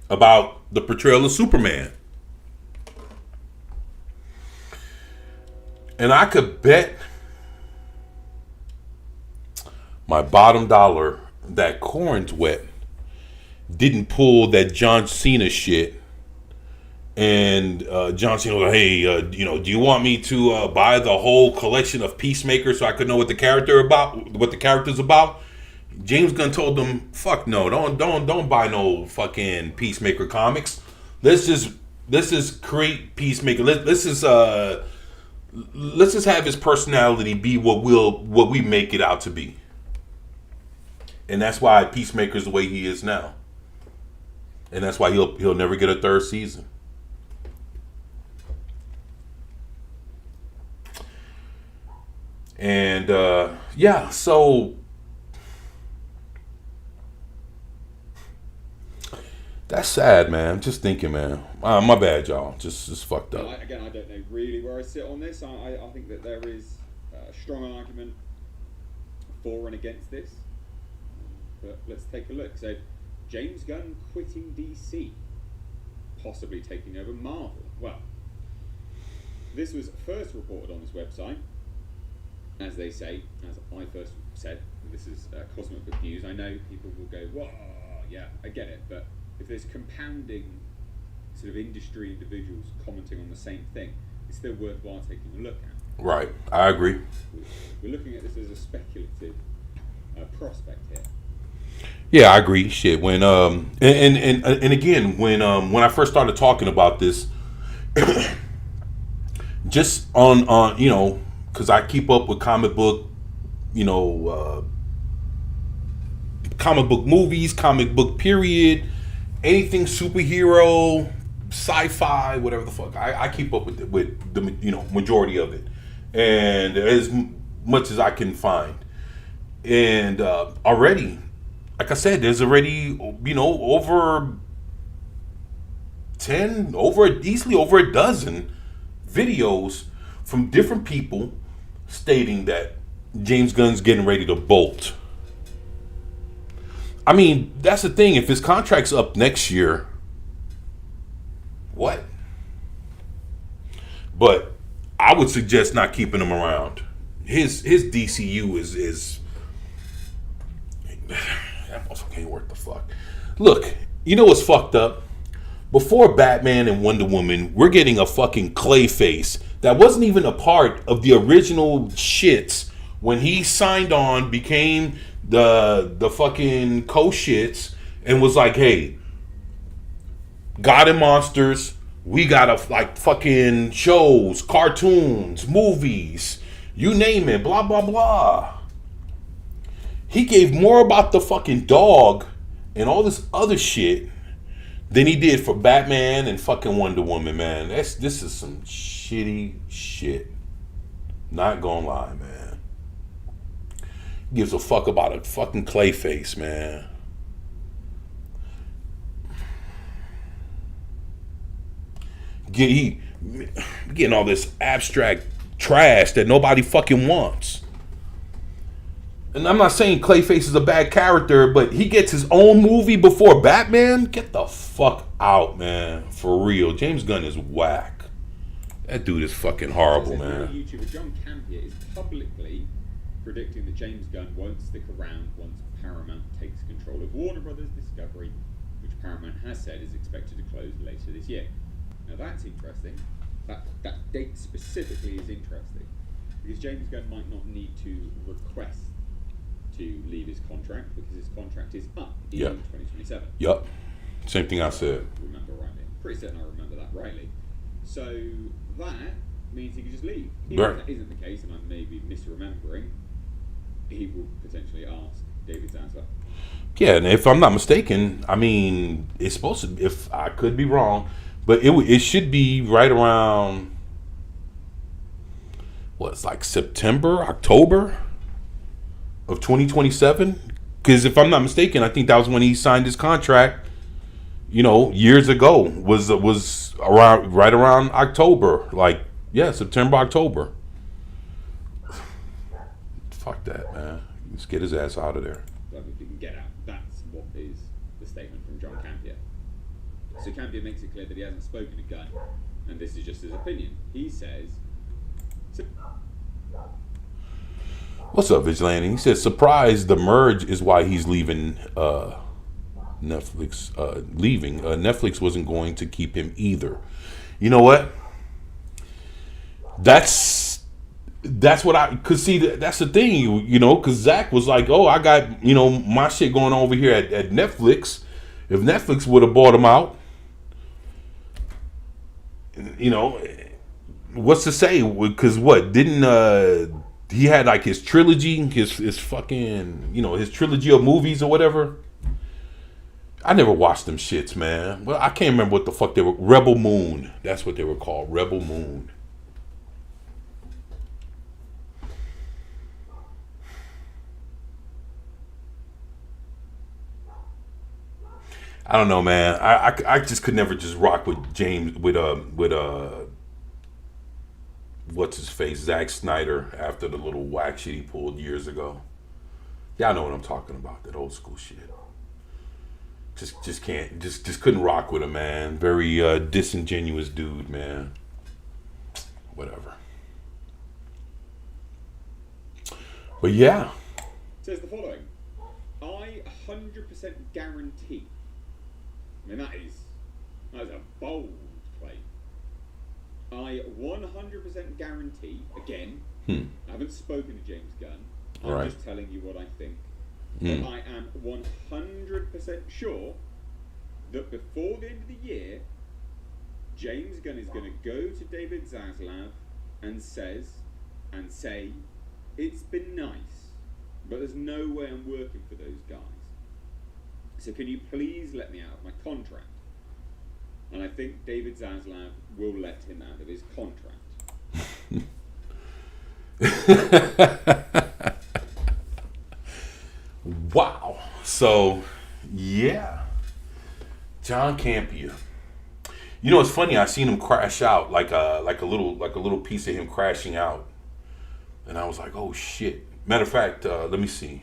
About the portrayal of Superman. And I could bet my bottom dollar that Cornswet didn't pull that John Cena shit. And John Cena was like, hey, do you want me to buy the whole collection of Peacemaker so I could know what the character's about? James Gunn told them, fuck no, don't buy no fucking Peacemaker comics. Let's just create Peacemaker. Let's just have his personality be what we make it out to be. And that's why Peacemaker's the way he is now. And that's why he'll never get a third season. And so that's sad, man. I'm just thinking, man. My bad, y'all. Just fucked up. Again, I don't know really where I sit on this. I think that there is a strong argument for and against this. But let's take a look. So, James Gunn quitting DC, possibly taking over Marvel. Well, this was first reported on this website. As they say, as I first said, this is Cosmic Book News. I know people will go, "Whoa, yeah, I get it," but if there's compounding sort of industry individuals commenting on the same thing, it's still worthwhile taking a look at. Right, I agree. We're looking at this as a speculative prospect here. Yeah, I agree. Shit. When and again, when I first started talking about this, just on because I keep up with comic book movies, comic book period, anything superhero, sci-fi, whatever the fuck. I keep up with the majority of it, and as much as I can find. And already, like I said, there's already easily over a dozen videos from different people stating that James Gunn's getting ready to bolt. I mean, that's the thing. If his contract's up next year, what? But I would suggest not keeping him around. His DCU is that motherfucker ain't worth the fuck. Look, you know what's fucked up? Before Batman and Wonder Woman, we're getting a fucking Clayface that wasn't even a part of the original shits when he signed on, became the fucking co-shits, and was like, hey, God and Monsters, we gotta like fucking shows, cartoons, movies, you name it, blah blah blah. He gave more about the fucking dog and all this other shit than he did for Batman and fucking Wonder Woman, man. This is some shitty shit. Not gonna lie, man. Gives a fuck about a fucking Clayface, man. Getting all this abstract trash that nobody fucking wants. And I'm not saying Clayface is a bad character, but he gets his own movie before Batman? Get the fuck out, man. For real. James Gunn is whack. That dude is fucking horrible, man. YouTuber John Campier is publicly predicting that James Gunn won't stick around once Paramount takes control of Warner Brothers Discovery, which Paramount has said is expected to close later this year. Now that's interesting. That date specifically is interesting because James Gunn might not need to request to leave his contract because his contract is up in 2027. Yup. Same thing I said. Remember rightly. I'm pretty certain I remember that rightly. So that means he could just leave. If that isn't the case, and I may be misremembering, he will potentially ask David Zaslav. Yeah, and if I'm not mistaken, I mean, it's supposed to, if I could be wrong, but it should be right around, it's like September, October of 2027? Because if I'm not mistaken, I think that was when he signed his contract, years ago, was around right around October. September, October. Fuck that, man. Let's get his ass out of there. If he can get out, that's what is the statement from John Campier. So Campier makes it clear that he hasn't spoken to Gunn, and this is just his opinion. He says... What's up, Vigilante? He says, surprise, the merge is why he's leaving Netflix. Netflix wasn't going to keep him either. You know what? That's what could see. That's the thing, because Zach was like, oh, I got, my shit going on over here at Netflix. If Netflix would have bought him out, what's to say? Because he had like his trilogy, his fucking, his trilogy of movies or whatever. I never watched them shits, man. Well, I can't remember what the fuck they were. Rebel Moon. That's what they were called. Rebel Moon. I don't know, man. I just could never just rock with James with what's his face, Zack Snyder, after the little whack shit he pulled years ago. Y'all know what I'm talking about, that old school shit. Just can't, just couldn't rock with him, man. Very disingenuous dude, man. Whatever. But yeah. Says the following. I 100% guarantee. I mean, that is a bold claim. I 100% guarantee, again, I haven't spoken to James Gunn. I'm just telling you what I think. But I am 100% sure that before the end of the year, James Gunn is going to go to David Zaslav and say, it's been nice, but there's no way I'm working for those guys. So can you please let me out of my contract? And I think David Zaslav will let him out of his contract. Wow. So, yeah. John Campier. You know, it's funny. I seen him crash out like a little piece of him crashing out, and I was like, oh shit. Matter of fact, let me see.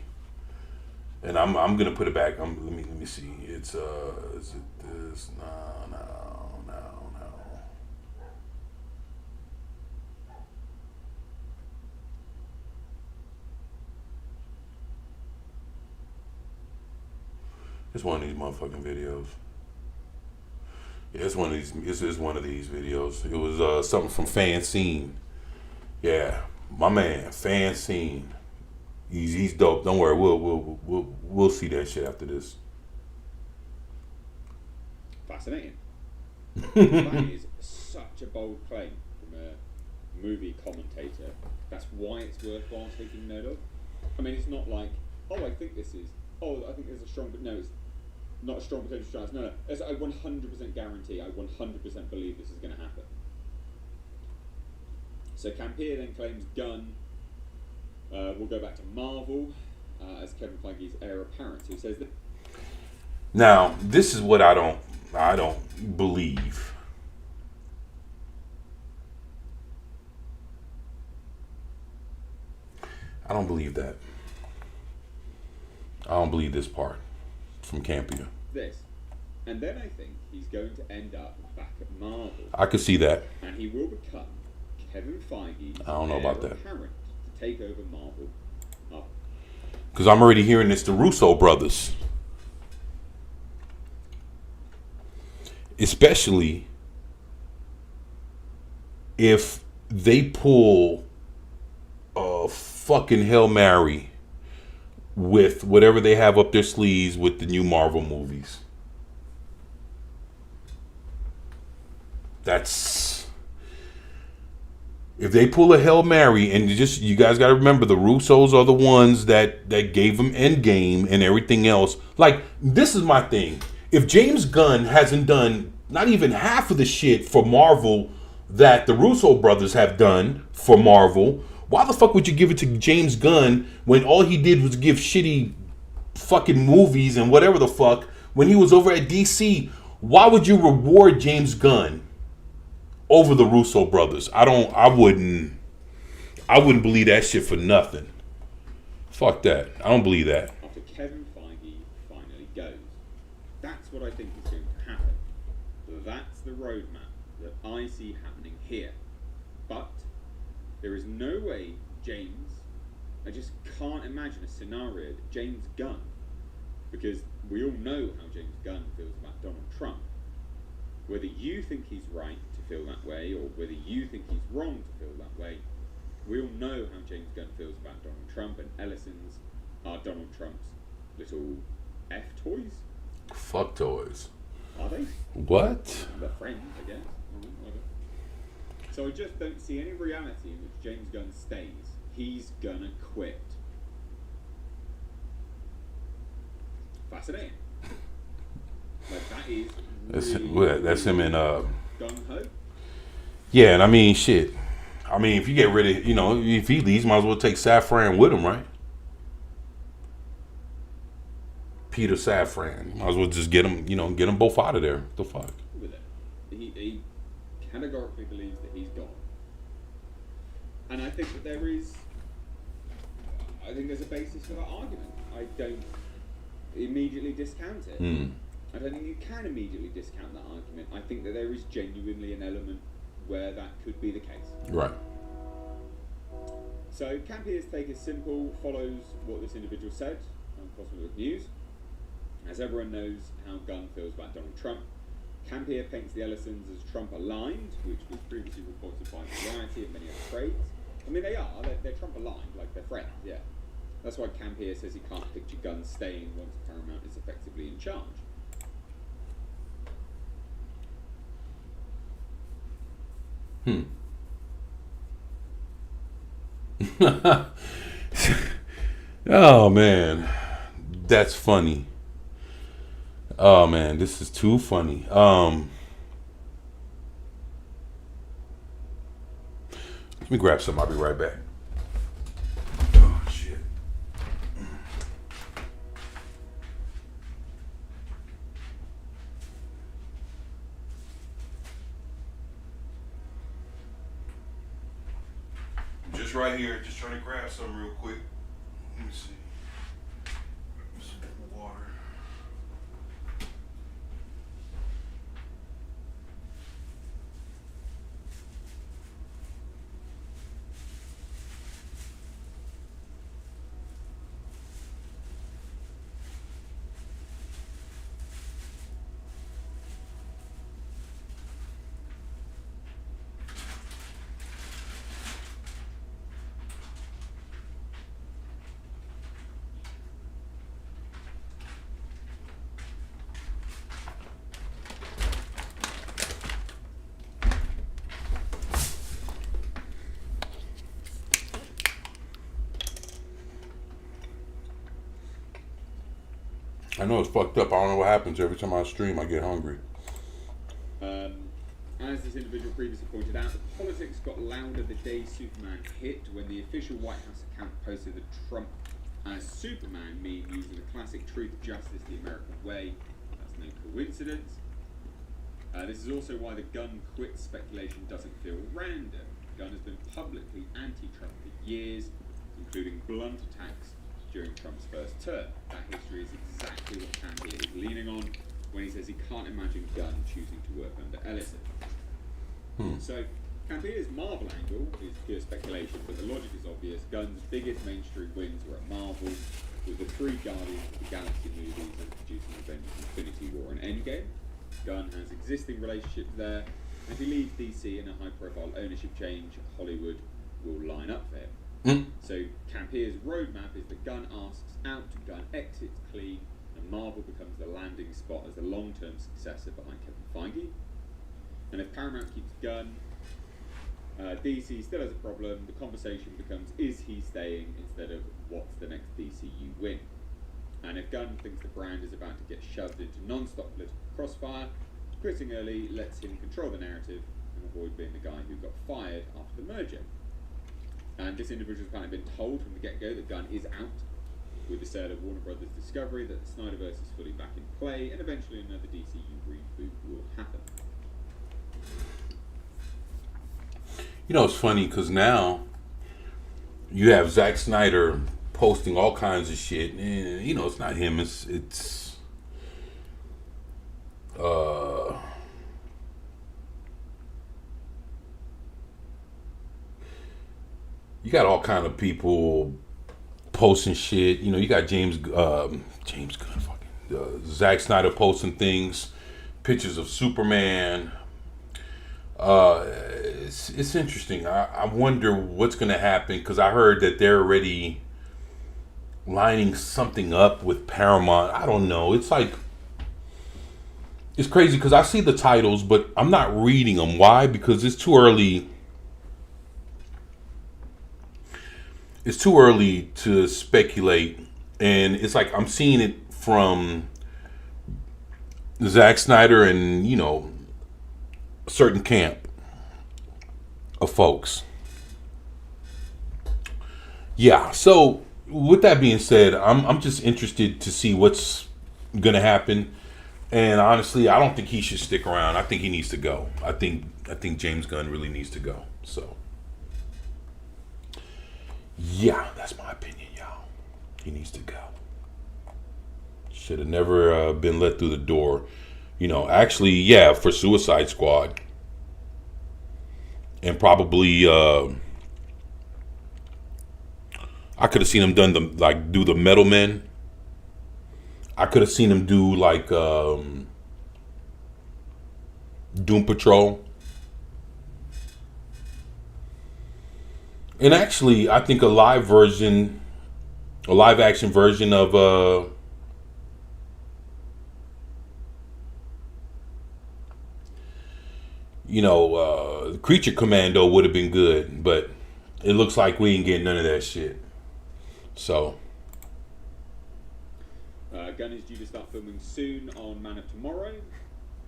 And I'm gonna put it back. Let me see. It's is it this? No. It's one of these motherfucking videos. Yeah, it's one of these. It's one of these videos. It was something from Fancine. Yeah, my man, Fancine. He's dope. Don't worry, we'll see that shit after this. Fascinating. That is such a bold claim from a movie commentator. That's why it's worthwhile taking note of. I mean, it's not like, oh, I think this is. Oh, I think there's a strong, but no, it's not a strong potential chance. No, it's I 100% guarantee. I 100% believe this is going to happen. So Campea then claims Gunn will go back to Marvel as Kevin Feige's heir apparent. Who says that? Now, this is what I don't believe. I don't believe that. I don't believe this part from Campea. This. And then I think he's going to end up back at Marvel. I could see that. And he will become Kevin Feige's I don't know about that. apparent to take over Marvel. Because I'm already hearing it's the Russo brothers. Especially if they pull a fucking Hail Mary with whatever they have up their sleeves with the new Marvel movies. That's... If they pull a Hail Mary, and you guys got to remember, the Russos are the ones that gave them Endgame and everything else. Like, this is my thing. If James Gunn hasn't done not even half of the shit for Marvel that the Russo brothers have done for Marvel, why the fuck would you give it to James Gunn when all he did was give shitty fucking movies and whatever the fuck when he was over at DC? Why would you reward James Gunn over the Russo brothers? I wouldn't believe that shit for nothing. Fuck that. I don't believe that. After Kevin Feige finally goes. That's what I think is going to happen. That's the roadmap that I see happening here. But there is no way I just can't imagine a scenario that James Gunn, because we all know how James Gunn feels about Donald Trump. Whether you think he's right to feel that way, or whether you think he's wrong to feel that way, we all know how James Gunn feels about Donald Trump, and Ellison's are Donald Trump's little F toys. Fuck toys. Are they? What? They're friends, I guess. So I just don't see any reality in which James Gunn stays. He's gonna quit. Fascinating. Like, that is really, that's him in gung-ho. Yeah, and I mean shit. I mean, if you get rid of, if he leaves, might as well take Safran with him, right? Peter Safran. Might as well just get them both out of there. The fuck? With it. He categorically believes that he's gone. And I think that there's a basis for that argument. I don't immediately discount it. I don't think you can immediately discount that argument. I think that there is genuinely an element where that could be the case. Right. So Campea's take is simple, follows what this individual said on Cosmopolitan News. As everyone knows how Gunn feels about Donald Trump, Campea paints the Ellisons as Trump-aligned, which was previously reported by Variety and many other trades. I mean, they are. They're Trump-aligned, like they're friends, yeah. That's why Campea says he can't picture Gunn staying once Paramount is effectively in charge. Oh, man. That's funny. Oh, man, this is too funny. Let me grab some. I'll be right back. Oh, shit. Chris right here. Just trying to grab something real quick. Let me see. Some water. I know it's fucked up. I don't know what happens every time I stream. I get hungry. As this individual previously pointed out, the politics got louder the day Superman hit when the official White House account posted the Trump as Superman meme using the classic truth, justice, the American way. That's no coincidence. This is also why the Gunn quit speculation doesn't feel random. Gunn has been publicly anti-Trump for years, including blunt attacks during Trump's first term. That history is exactly what Campier is leaning on when he says he can't imagine Gunn choosing to work under Ellison. So, Campier's Marvel angle is pure speculation, but the logic is obvious. Gunn's biggest mainstream wins were at Marvel, with the 3 Guardians of the Galaxy movies and producing Avengers: Infinity War and Endgame. Gunn has existing relationships there, and if he leaves DC in a high-profile ownership change, Hollywood will line up for him. So Campier's roadmap is that Gunn asks out, Gunn exits clean, and Marvel becomes the landing spot as the long-term successor behind Kevin Feige. And if Paramount keeps Gunn, DC still has a problem. The conversation becomes, is he staying, instead of what's the next DCU win? And if Gunn thinks the brand is about to get shoved into non-stop political crossfire, quitting early lets him control the narrative and avoid being the guy who got fired after the merger. And this individual's apparently been told from the get-go that Gunn is out, with the sale of Warner Brothers Discovery, that the Snyderverse is fully back in play, and eventually another DCU reboot will happen. You know, it's funny because now you have Zack Snyder posting all kinds of shit, and you know it's not him. It's you got all kind of people posting shit. You know, you got James Gunn, Zack Snyder posting things, pictures of Superman. It's interesting. I wonder what's going to happen, because I heard that they're already lining something up with Paramount. I don't know. It's like, it's crazy because I see the titles, but I'm not reading them. Why? Because it's too early. It's too early to speculate, and it's like I'm seeing it from Zack Snyder and, you know, a certain camp of folks. Yeah, so with that being said, I'm just interested to see what's gonna happen. And honestly, I don't think he should stick around. I think he needs to go. I think James Gunn really needs to go. So yeah, that's my opinion, y'all. He needs to go. Should have never been let through the door. You know, actually, yeah, for Suicide Squad. And probably I could have seen him do the Metal Men. I could have seen him do like Doom Patrol. And actually, I think a live action version of Creature Commando would have been good, but it looks like we ain't getting none of that shit. So Gunn is due to start filming soon on Man of Tomorrow.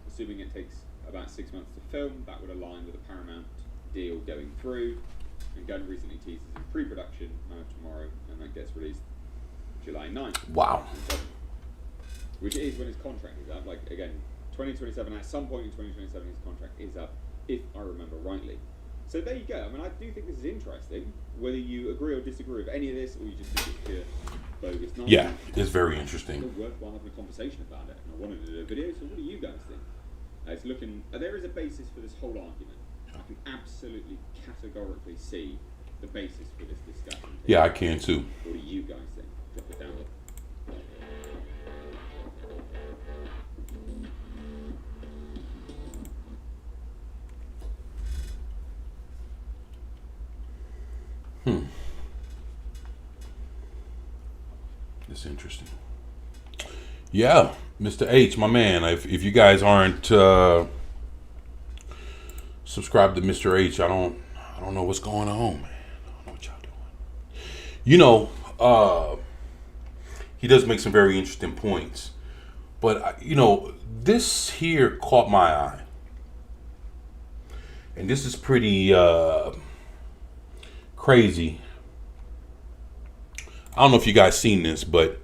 Assuming it takes about 6 months to film, that would align with the Paramount deal going through. And Gunn recently teases in pre-production Man of Tomorrow, and that gets released July 9th. Wow. Which is when his contract is up. Like, again, 2027, at some point in 2027 his contract is up, if I remember rightly. So there you go. I mean, I do think this is interesting. Whether you agree or disagree with any of this, or you just think it's pure bogus nonsense. Yeah, it's very It's interesting. worthwhile having a conversation about it. And I wanted to do a video, so what do you guys think? It's looking. There is a basis for this whole argument. I can absolutely, categorically see the basis for this discussion. Yeah, I can too. What do you guys think? Drop it down. It's interesting. Yeah, Mr. H, my man. If you guys aren't subscribed to Mr. H, I don't know what's going on, man. I don't know what y'all doing. You know, he does make some very interesting points, but this here caught my eye, and this is pretty crazy. I don't know if you guys seen this, but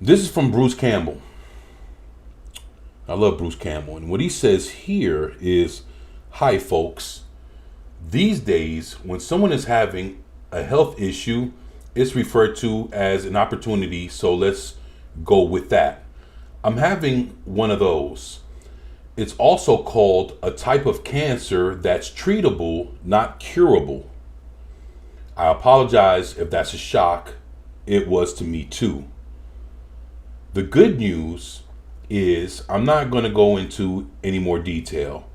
this is from Bruce Campbell. I love Bruce Campbell. And what he says here is, hi, folks. These days, when someone is having a health issue, it's referred to as an opportunity. So let's go with that. I'm having one of those. It's also called a type of cancer that's treatable, not curable. I apologize if that's a shock. It was to me too. The good news is I'm not going to go into any more detail.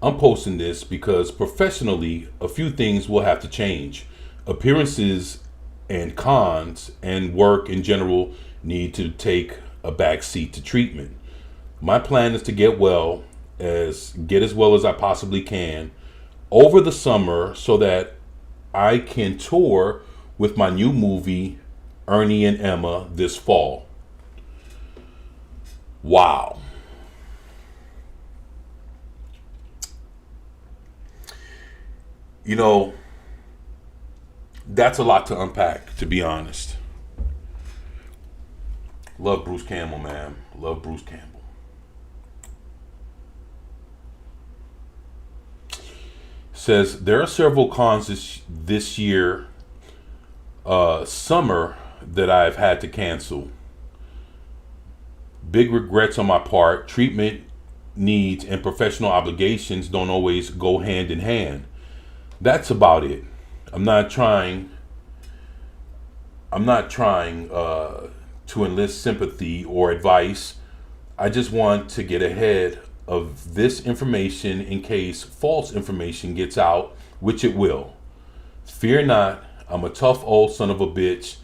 I'm posting this because professionally, a few things will have to change. Appearances and cons and work in general need to take a back seat to treatment. My plan is to get as well as I possibly can over the summer so that I can tour with my new movie, Ernie and Emma, this fall. Wow. That's a lot to unpack, to be honest. Love Bruce Campbell, man. Love Bruce Campbell. Says there are several cons this year, summer, that I've had to cancel. Big regrets on my part. Treatment needs and professional obligations don't always go hand in hand. That's about it. I'm not trying to enlist sympathy or advice. I just want to get ahead of this information in case false information gets out, which it will. Fear not, I'm a tough old son of a bitch,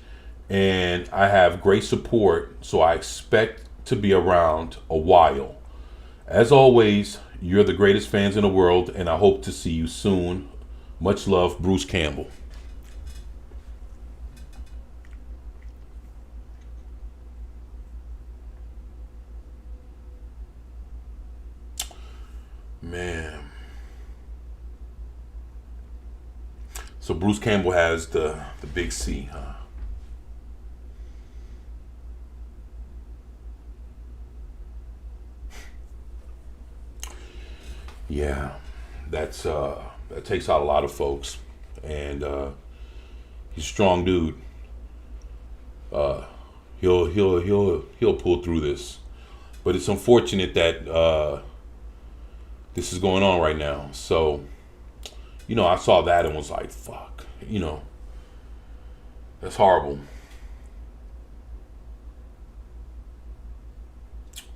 and I have great support, so I expect to be around a while. As always, you're the greatest fans in the world, and I hope to see you soon. Much love, Bruce Campbell. Man. So Bruce Campbell has the big C, huh? Yeah, that takes out a lot of folks, and he's a strong dude. He'll pull through this, but it's unfortunate that this is going on right now. So, I saw that and was like, fuck, that's horrible.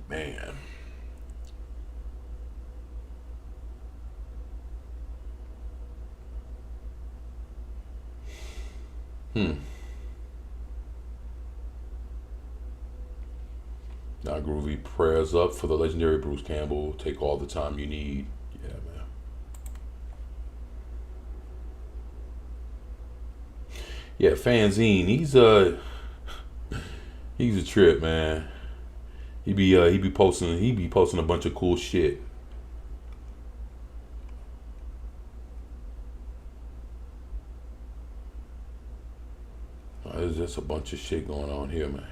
Man. Now, Groovy, prayers up for the legendary Bruce Campbell. Take all the time you need. Yeah, man. Yeah, Fanzine, he's a trip, man. He be posting a bunch of cool shit. There's just a bunch of shit going on here, man.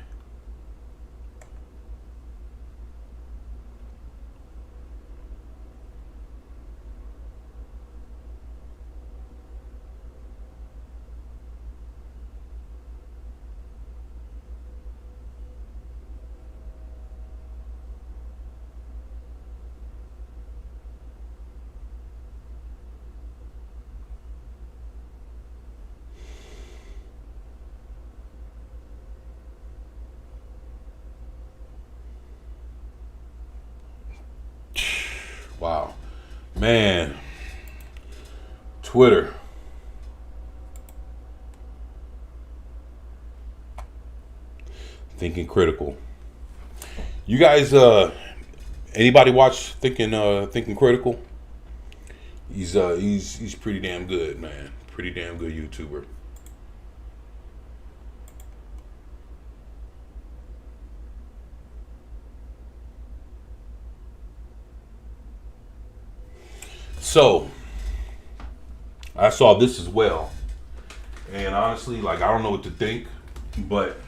Man, Twitter. Thinking Critical. You guys, anybody watch Thinking Critical? He's pretty damn good, man. Pretty damn good YouTuber. So, I saw this as well. And honestly, like, I don't know what to think, but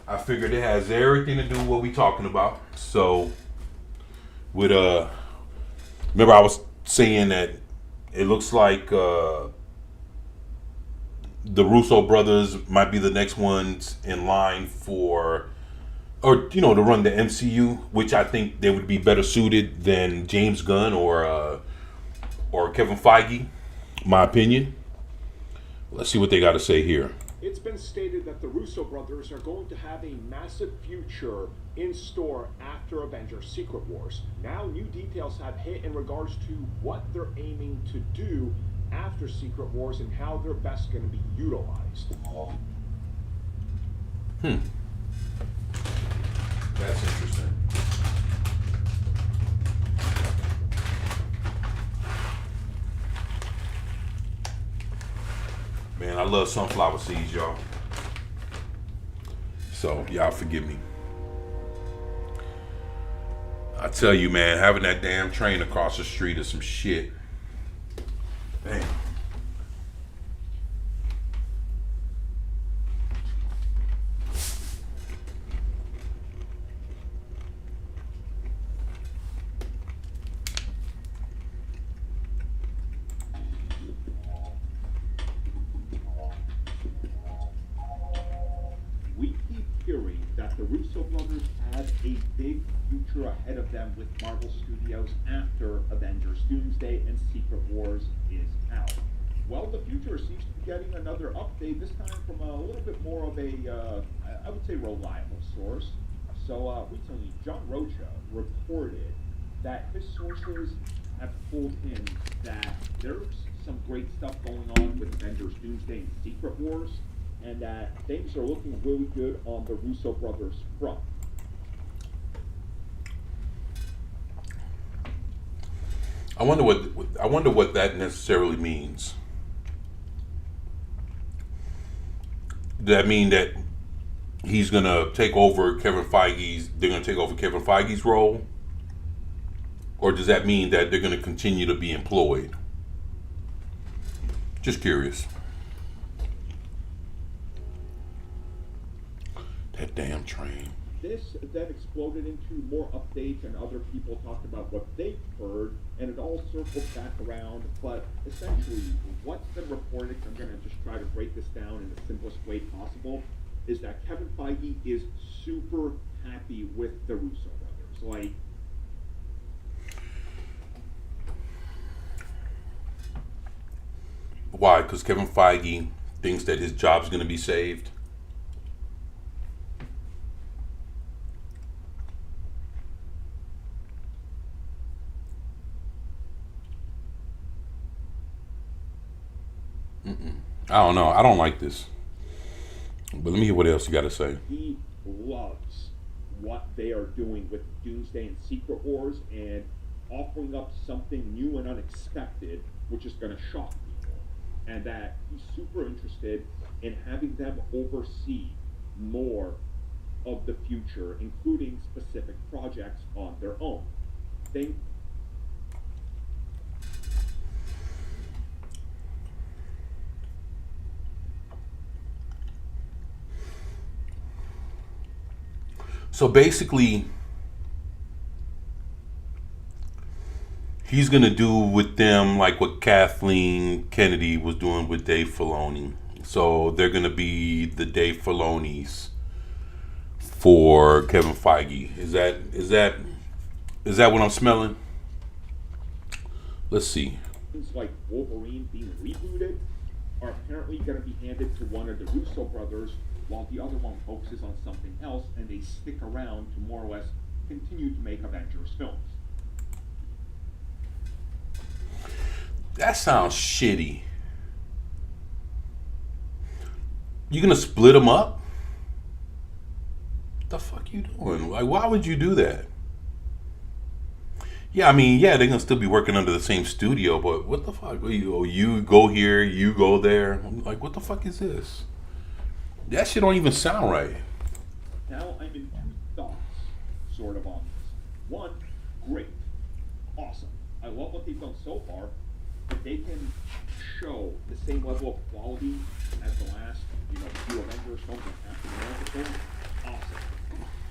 I figured it has everything to do with what we talking about. So, with, remember I was saying that it looks like the Russo brothers might be the next ones in line for, or you know, to run the MCU, which I think they would be better suited than James Gunn or Kevin Feige, my opinion. Let's see what they got to say here. It's been stated that the Russo brothers are going to have a massive future in store after Avengers Secret Wars. Now, new details have hit in regards to what they're aiming to do after Secret Wars and how they're best going to be utilized. That's interesting. Man, I love sunflower seeds, y'all. So, y'all forgive me. I tell you, man, having that damn train across the street is some shit. Damn. We keep hearing that the Russo brothers have a big future ahead of them with Marvel Studios after Avengers Doomsday and Secret Wars is out. Well, the future seems to be getting another update, this time from a little bit more of a, I would say, reliable source. So recently, John Rocha reported that his sources have told him that there's some great stuff going on with Avengers Doomsday and Secret Wars, and that things are looking really good on the Russo brothers front. I wonder what that necessarily means. Does that mean that he's gonna take over Kevin Feige's? They're gonna take over Kevin Feige's role, or does that mean that they're gonna continue to be employed? Just curious. That damn train. This then exploded into more updates, and other people talked about what they've heard, and it all circled back around. But essentially, what's been reported, I'm going to just try to break this down in the simplest way possible, is that Kevin Feige is super happy with the Russo brothers. Like, why? Because Kevin Feige thinks that his job's going to be saved. I don't know. I don't like this. But let me hear what else you got to say. he loves what they are doing with Doomsday and Secret Wars, and offering up something new and unexpected, which is going to shock people. And that he's super interested in having them oversee more of the future, including specific projects on their own. Think So basically, he's going to do with them like what Kathleen Kennedy was doing with Dave Filoni. So they're going to be the Dave Filonis for Kevin Feige. Is that what I'm smelling? Let's see. things like Wolverine being rebooted are apparently going to be handed to one of the Russo brothers, while the other one focuses on something else, and they stick around to more or less continue to make Avengers films. That sounds shitty. You gonna split them up? What the fuck you doing? Like, why would you do that? Yeah, I mean, yeah, they're gonna still be working under the same studio, but what the fuck? You go here, you go there. I'm like, what the fuck is this? That shit don't even sound right. Now I'm in two thoughts, sort of, on this. One, great, awesome. I love what they've done so far. If they can show the same level of quality as the last, few Avengers films and Captain America films, awesome.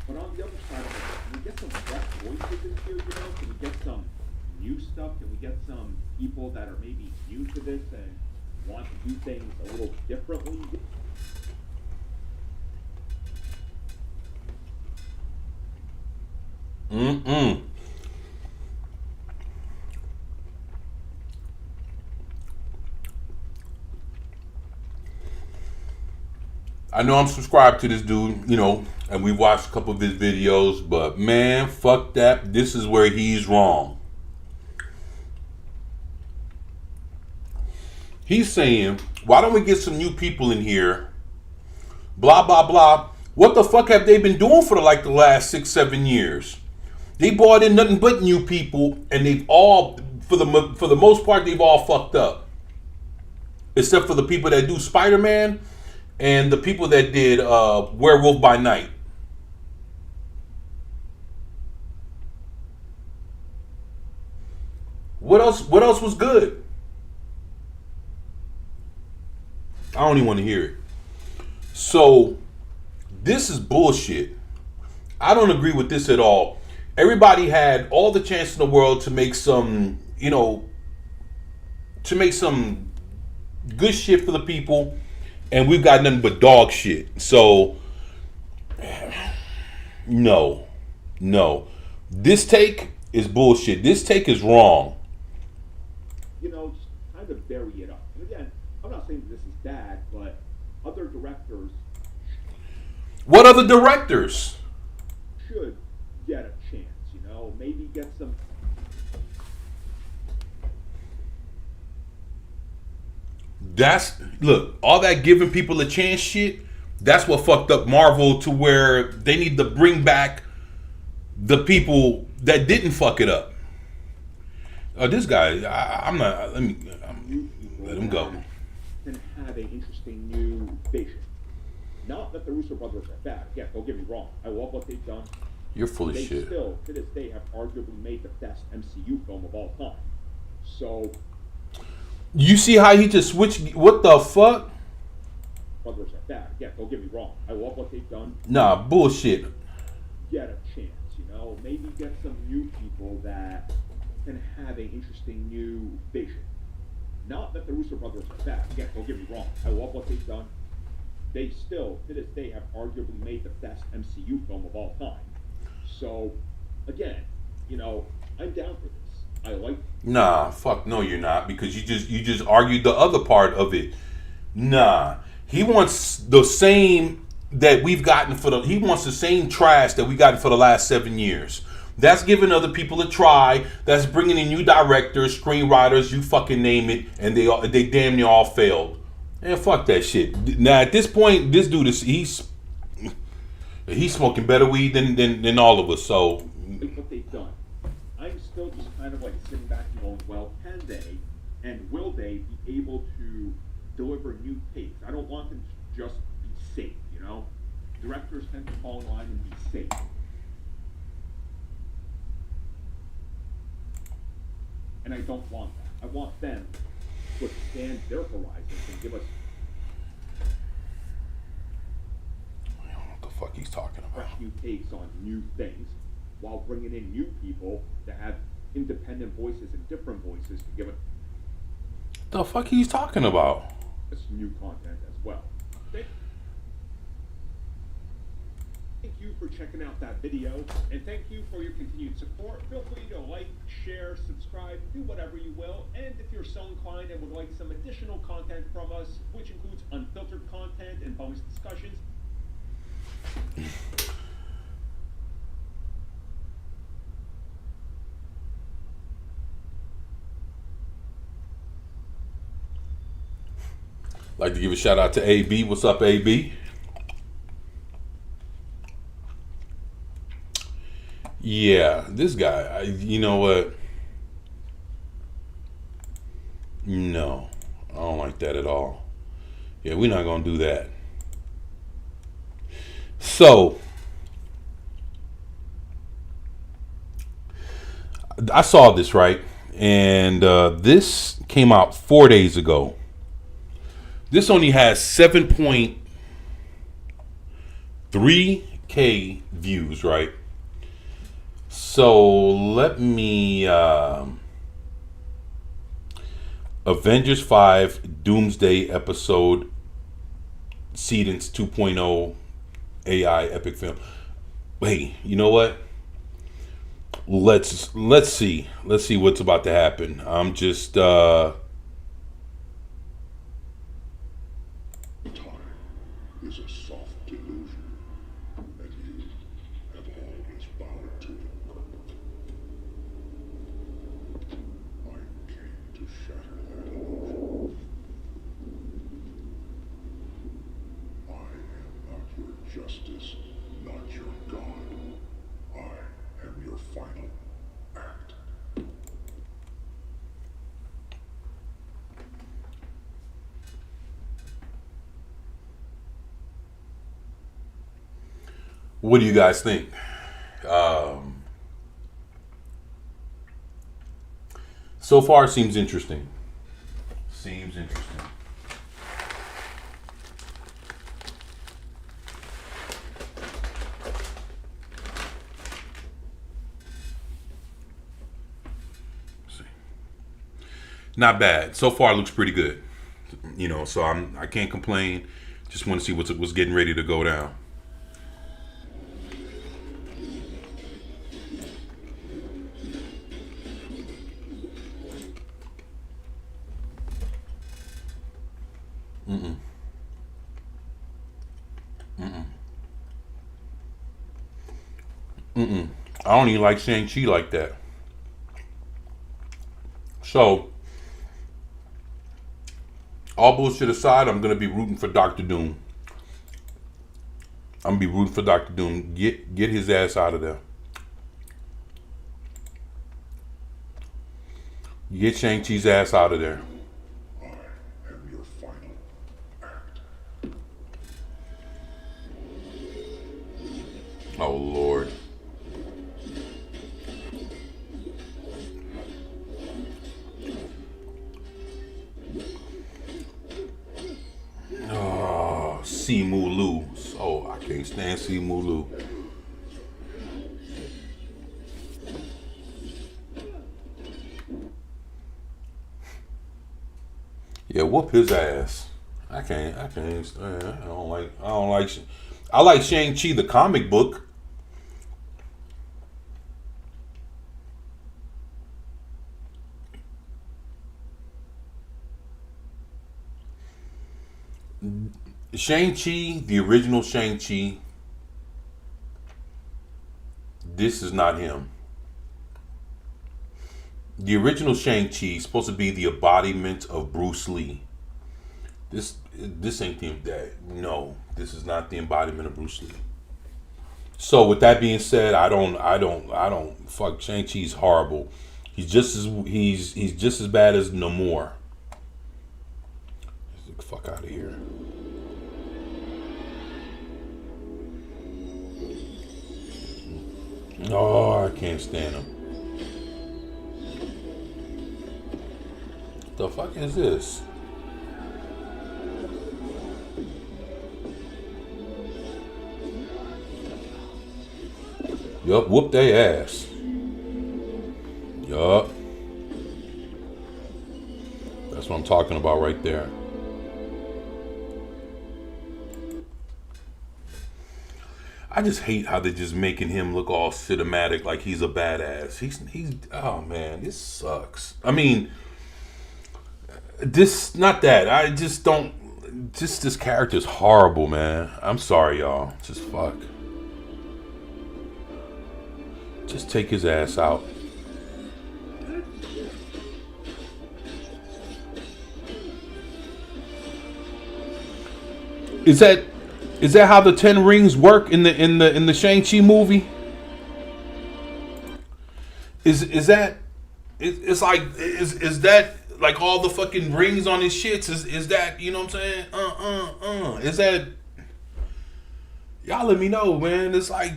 But on the other side of it, can we get some fresh voices in here, Can we get some new stuff? Can we get some people that are maybe new to this and want to do things a little differently? I know I'm subscribed to this dude, and we watched a couple of his videos, but man, fuck that. This is where he's wrong. He's saying, why don't we get some new people in here? Blah, blah, blah. What the fuck have they been doing for the last 6-7 years? They brought in nothing but new people, and they've all, for the most part, they've all fucked up. Except for the people that do Spider-Man and the people that did Werewolf by Night. What else was good? I don't even want to hear it. So, this is bullshit. I don't agree with this at all. Everybody had all the chance in the world to make some, to make some good shit for the people, and we've got nothing but dog shit. So, no. This take is bullshit. This take is wrong. Just kind of bury it up. And again, I'm not saying this is bad, but other directors. What other directors? Should get a chance, maybe get some. Look, all that giving people a chance shit, that's what fucked up Marvel to where they need to bring back the people that didn't fuck it up. This guy, let him go. Can have an interesting new vision. Not that the Russo brothers are bad. Yeah, don't get me wrong. I love what they've done. You're full of they shit. Still, to this day, have arguably made the best MCU film of all time. So, you see how he just switched? What the fuck? Brothers are bad. Yeah, don't get me wrong. I love what they've done. Nah, bullshit. Get a chance, maybe get some new people that can have an interesting new vision. Not that the Russo brothers are bad. Yeah, don't get me wrong. I love what they've done. They still, to this day, have arguably made the best MCU film of all time. So, again, I'm down for this. I like. Nah, fuck no, you're not, because you just argued the other part of it. Nah, he wants the same that we've gotten he wants the same trash that we gotten for the last 7 years. That's giving other people a try. That's bringing in new directors, screenwriters, you fucking name it, and they damn near all failed. And fuck that shit. Now at this point, this dude he's smoking better weed than all of us. So what they've done. I'm still just kind of sitting back and going, well, can they and will they be able to deliver new takes? I don't want them to just be safe, Directors tend to fall in line and be safe. And I don't want that. I want them to expand their horizons and give us. I don't know what the fuck he's talking about. Fresh new takes on new things, while bringing in new people to have independent voices and different voices to give it. The fuck he's talking about? Us new content as well. Thank you for checking out that video, and thank you for your continued support. Feel free to like, share, subscribe, do whatever you will, and if you're so inclined and would like some additional content from us, which includes unfiltered content and bonus discussions, Like to give a shout out to AB. What's up, AB? Yeah, this guy. You know what? No, I don't like that at all. Yeah, we're not gonna do that. So I saw this, right? And this came out 4 days ago. This only has 7.3K views, right? So let me Avengers 5 Doomsday episode Seedance 2.0 AI epic film. Hey, you know what? Let's see. Let's see what's about to happen. I'm just Time is a soft delusion, and you have always bowed to it. I came to shatter that illusion. I am not your justice, not your God. I am your final act. What do you guys think? So far, it seems interesting. Seems interesting. Let's see. Not bad. So far, it looks pretty good. You know, so I can't complain. Just want to see what's getting ready to go down. I don't even like Shang-Chi like that. So, all bullshit aside, I'm going to be rooting for Doctor Doom. I'm going to be rooting for Doctor Doom. Get his ass out of there. Get Shang-Chi's ass out of there. I am your final act. Oh, Lord. Oh, Simu Liu. Oh, I can't stand Simu Liu. Yeah, whoop his ass. I can't stand. I don't like. I like Shang-Chi the comic book. Shang-Chi, the original Shang-Chi, this is not him. The original Shang-Chi is supposed to be the embodiment of Bruce Lee. This ain't the that. No, this is not the embodiment of Bruce Lee. So with that being said, I don't fuck Shang-Chi's horrible. He's just as bad as Namor. Get the fuck out of here. Oh, I can't stand him. The fuck is this? Yup, whoop their ass. Yup. That's what I'm talking about right there. I just hate how they're just making him look all cinematic, like he's a badass. He's oh man, this sucks. I mean, not that. I just don't, this character's horrible, man. I'm sorry, y'all. Just fuck. Just take his ass out. Is that how the 10 rings work in the Shang-Chi movie? Is that it's like is that like all the fucking rings on his shits? Is that, you know what I'm saying? Is that, y'all let me know, man. It's like,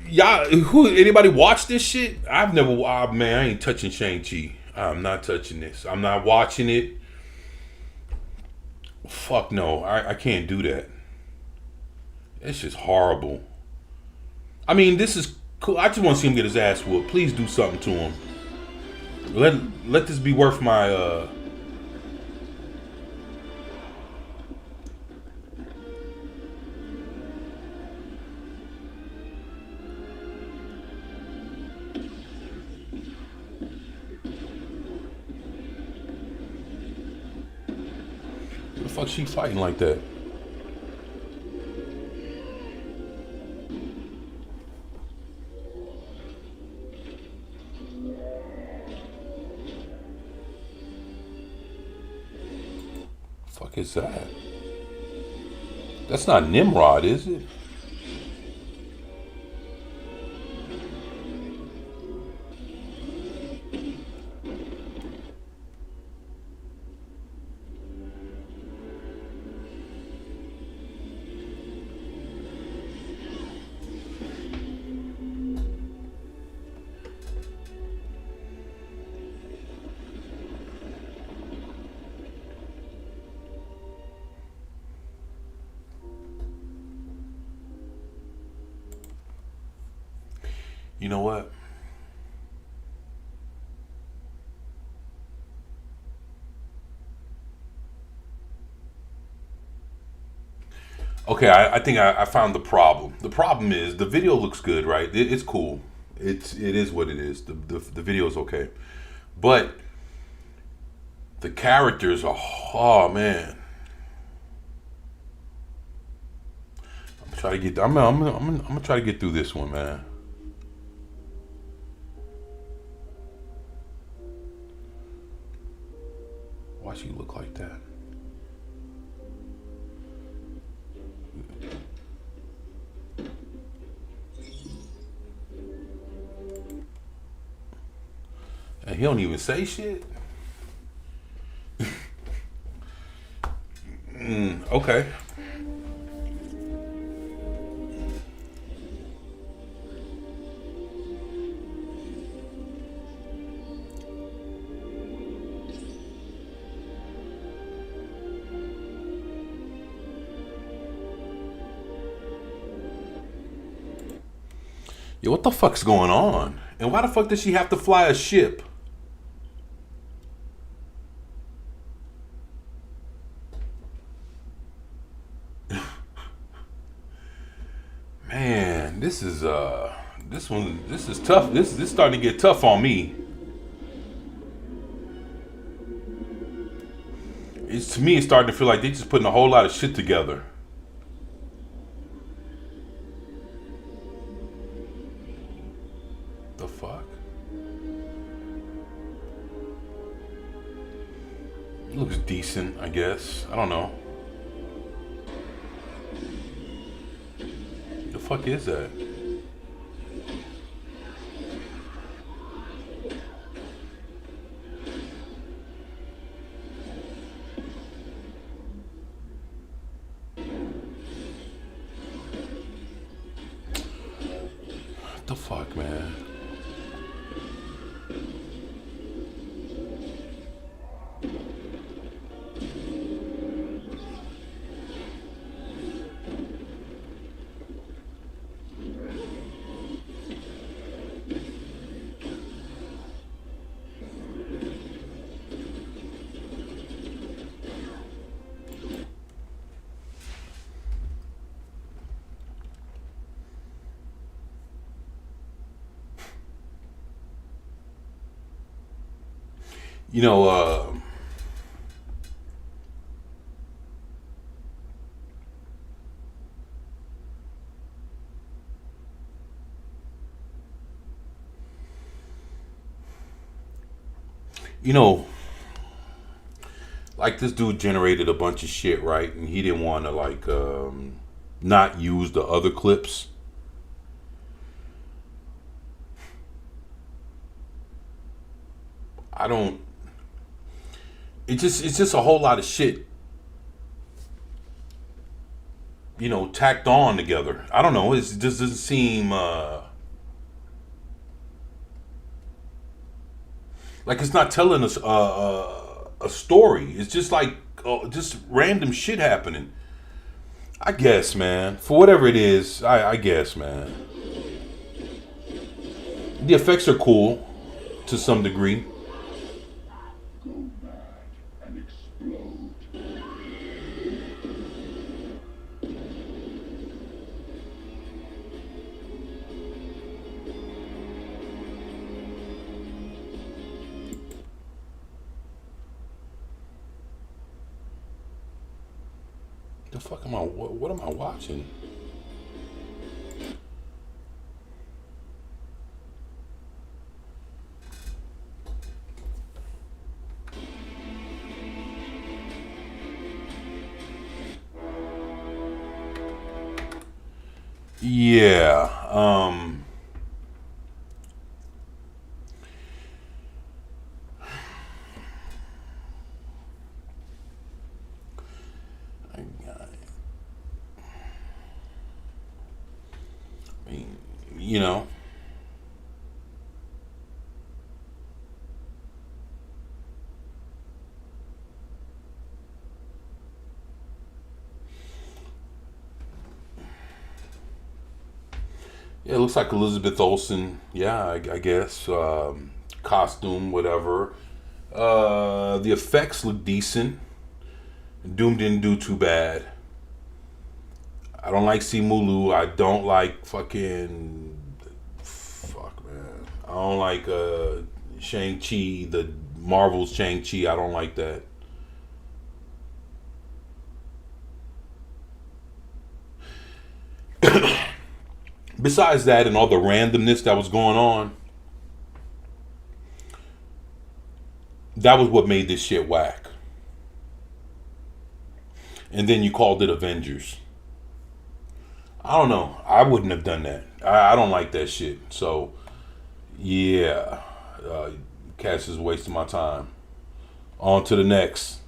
y'all, anybody watch this shit? I've never, man, I ain't touching Shang-Chi. I'm not touching this. I'm not watching it. Fuck no, I can't do that. It's just horrible. I mean, this is cool. I just want to see him get his ass whooped. Please do something to him. Let this be worth my What the fuck she fighting like that? Fuck is that? That's not Nimrod, is it? You know what? Okay, I think I found the problem. The problem is the video looks good, right? It's cool. It is what it is. The video is okay, but the characters are, oh man. I'm gonna try to get through this one, man. Why she look like that? And he don't even say shit. Okay. Yo, what the fuck's going on? And why the fuck does she have to fly a ship? Man, this is tough. This is starting to get tough on me. To me, it's starting to feel like they just putting a whole lot of shit together. The fuck? It looks decent, I guess. I don't know. The fuck is that? What the fuck, man? You know, like this dude generated a bunch of shit, right? And he didn't want to like not use the other clips. I don't. It's just a whole lot of shit, you know, tacked on together. I don't know. It just doesn't seem like it's not telling us a story. It's just like just random shit happening. I guess, man. For whatever it is, I guess, man. The effects are cool to some degree. Go mad and explode. The fuck am I? What am I watching? Yeah. I mean, you know. Yeah, it looks like Elizabeth Olsen. Yeah, I guess. Costume, whatever. The effects look decent. Doom didn't do too bad. I don't like Simu. I don't like fucking... Fuck, man. I don't like Shang-Chi, the Marvel's Shang-Chi. I don't like that. Besides that and all the randomness that was going on, that was what made this shit whack. And then you called it Avengers. I don't know. I wouldn't have done that. I don't like that shit. So, yeah. Cass is wasting my time. On to the next.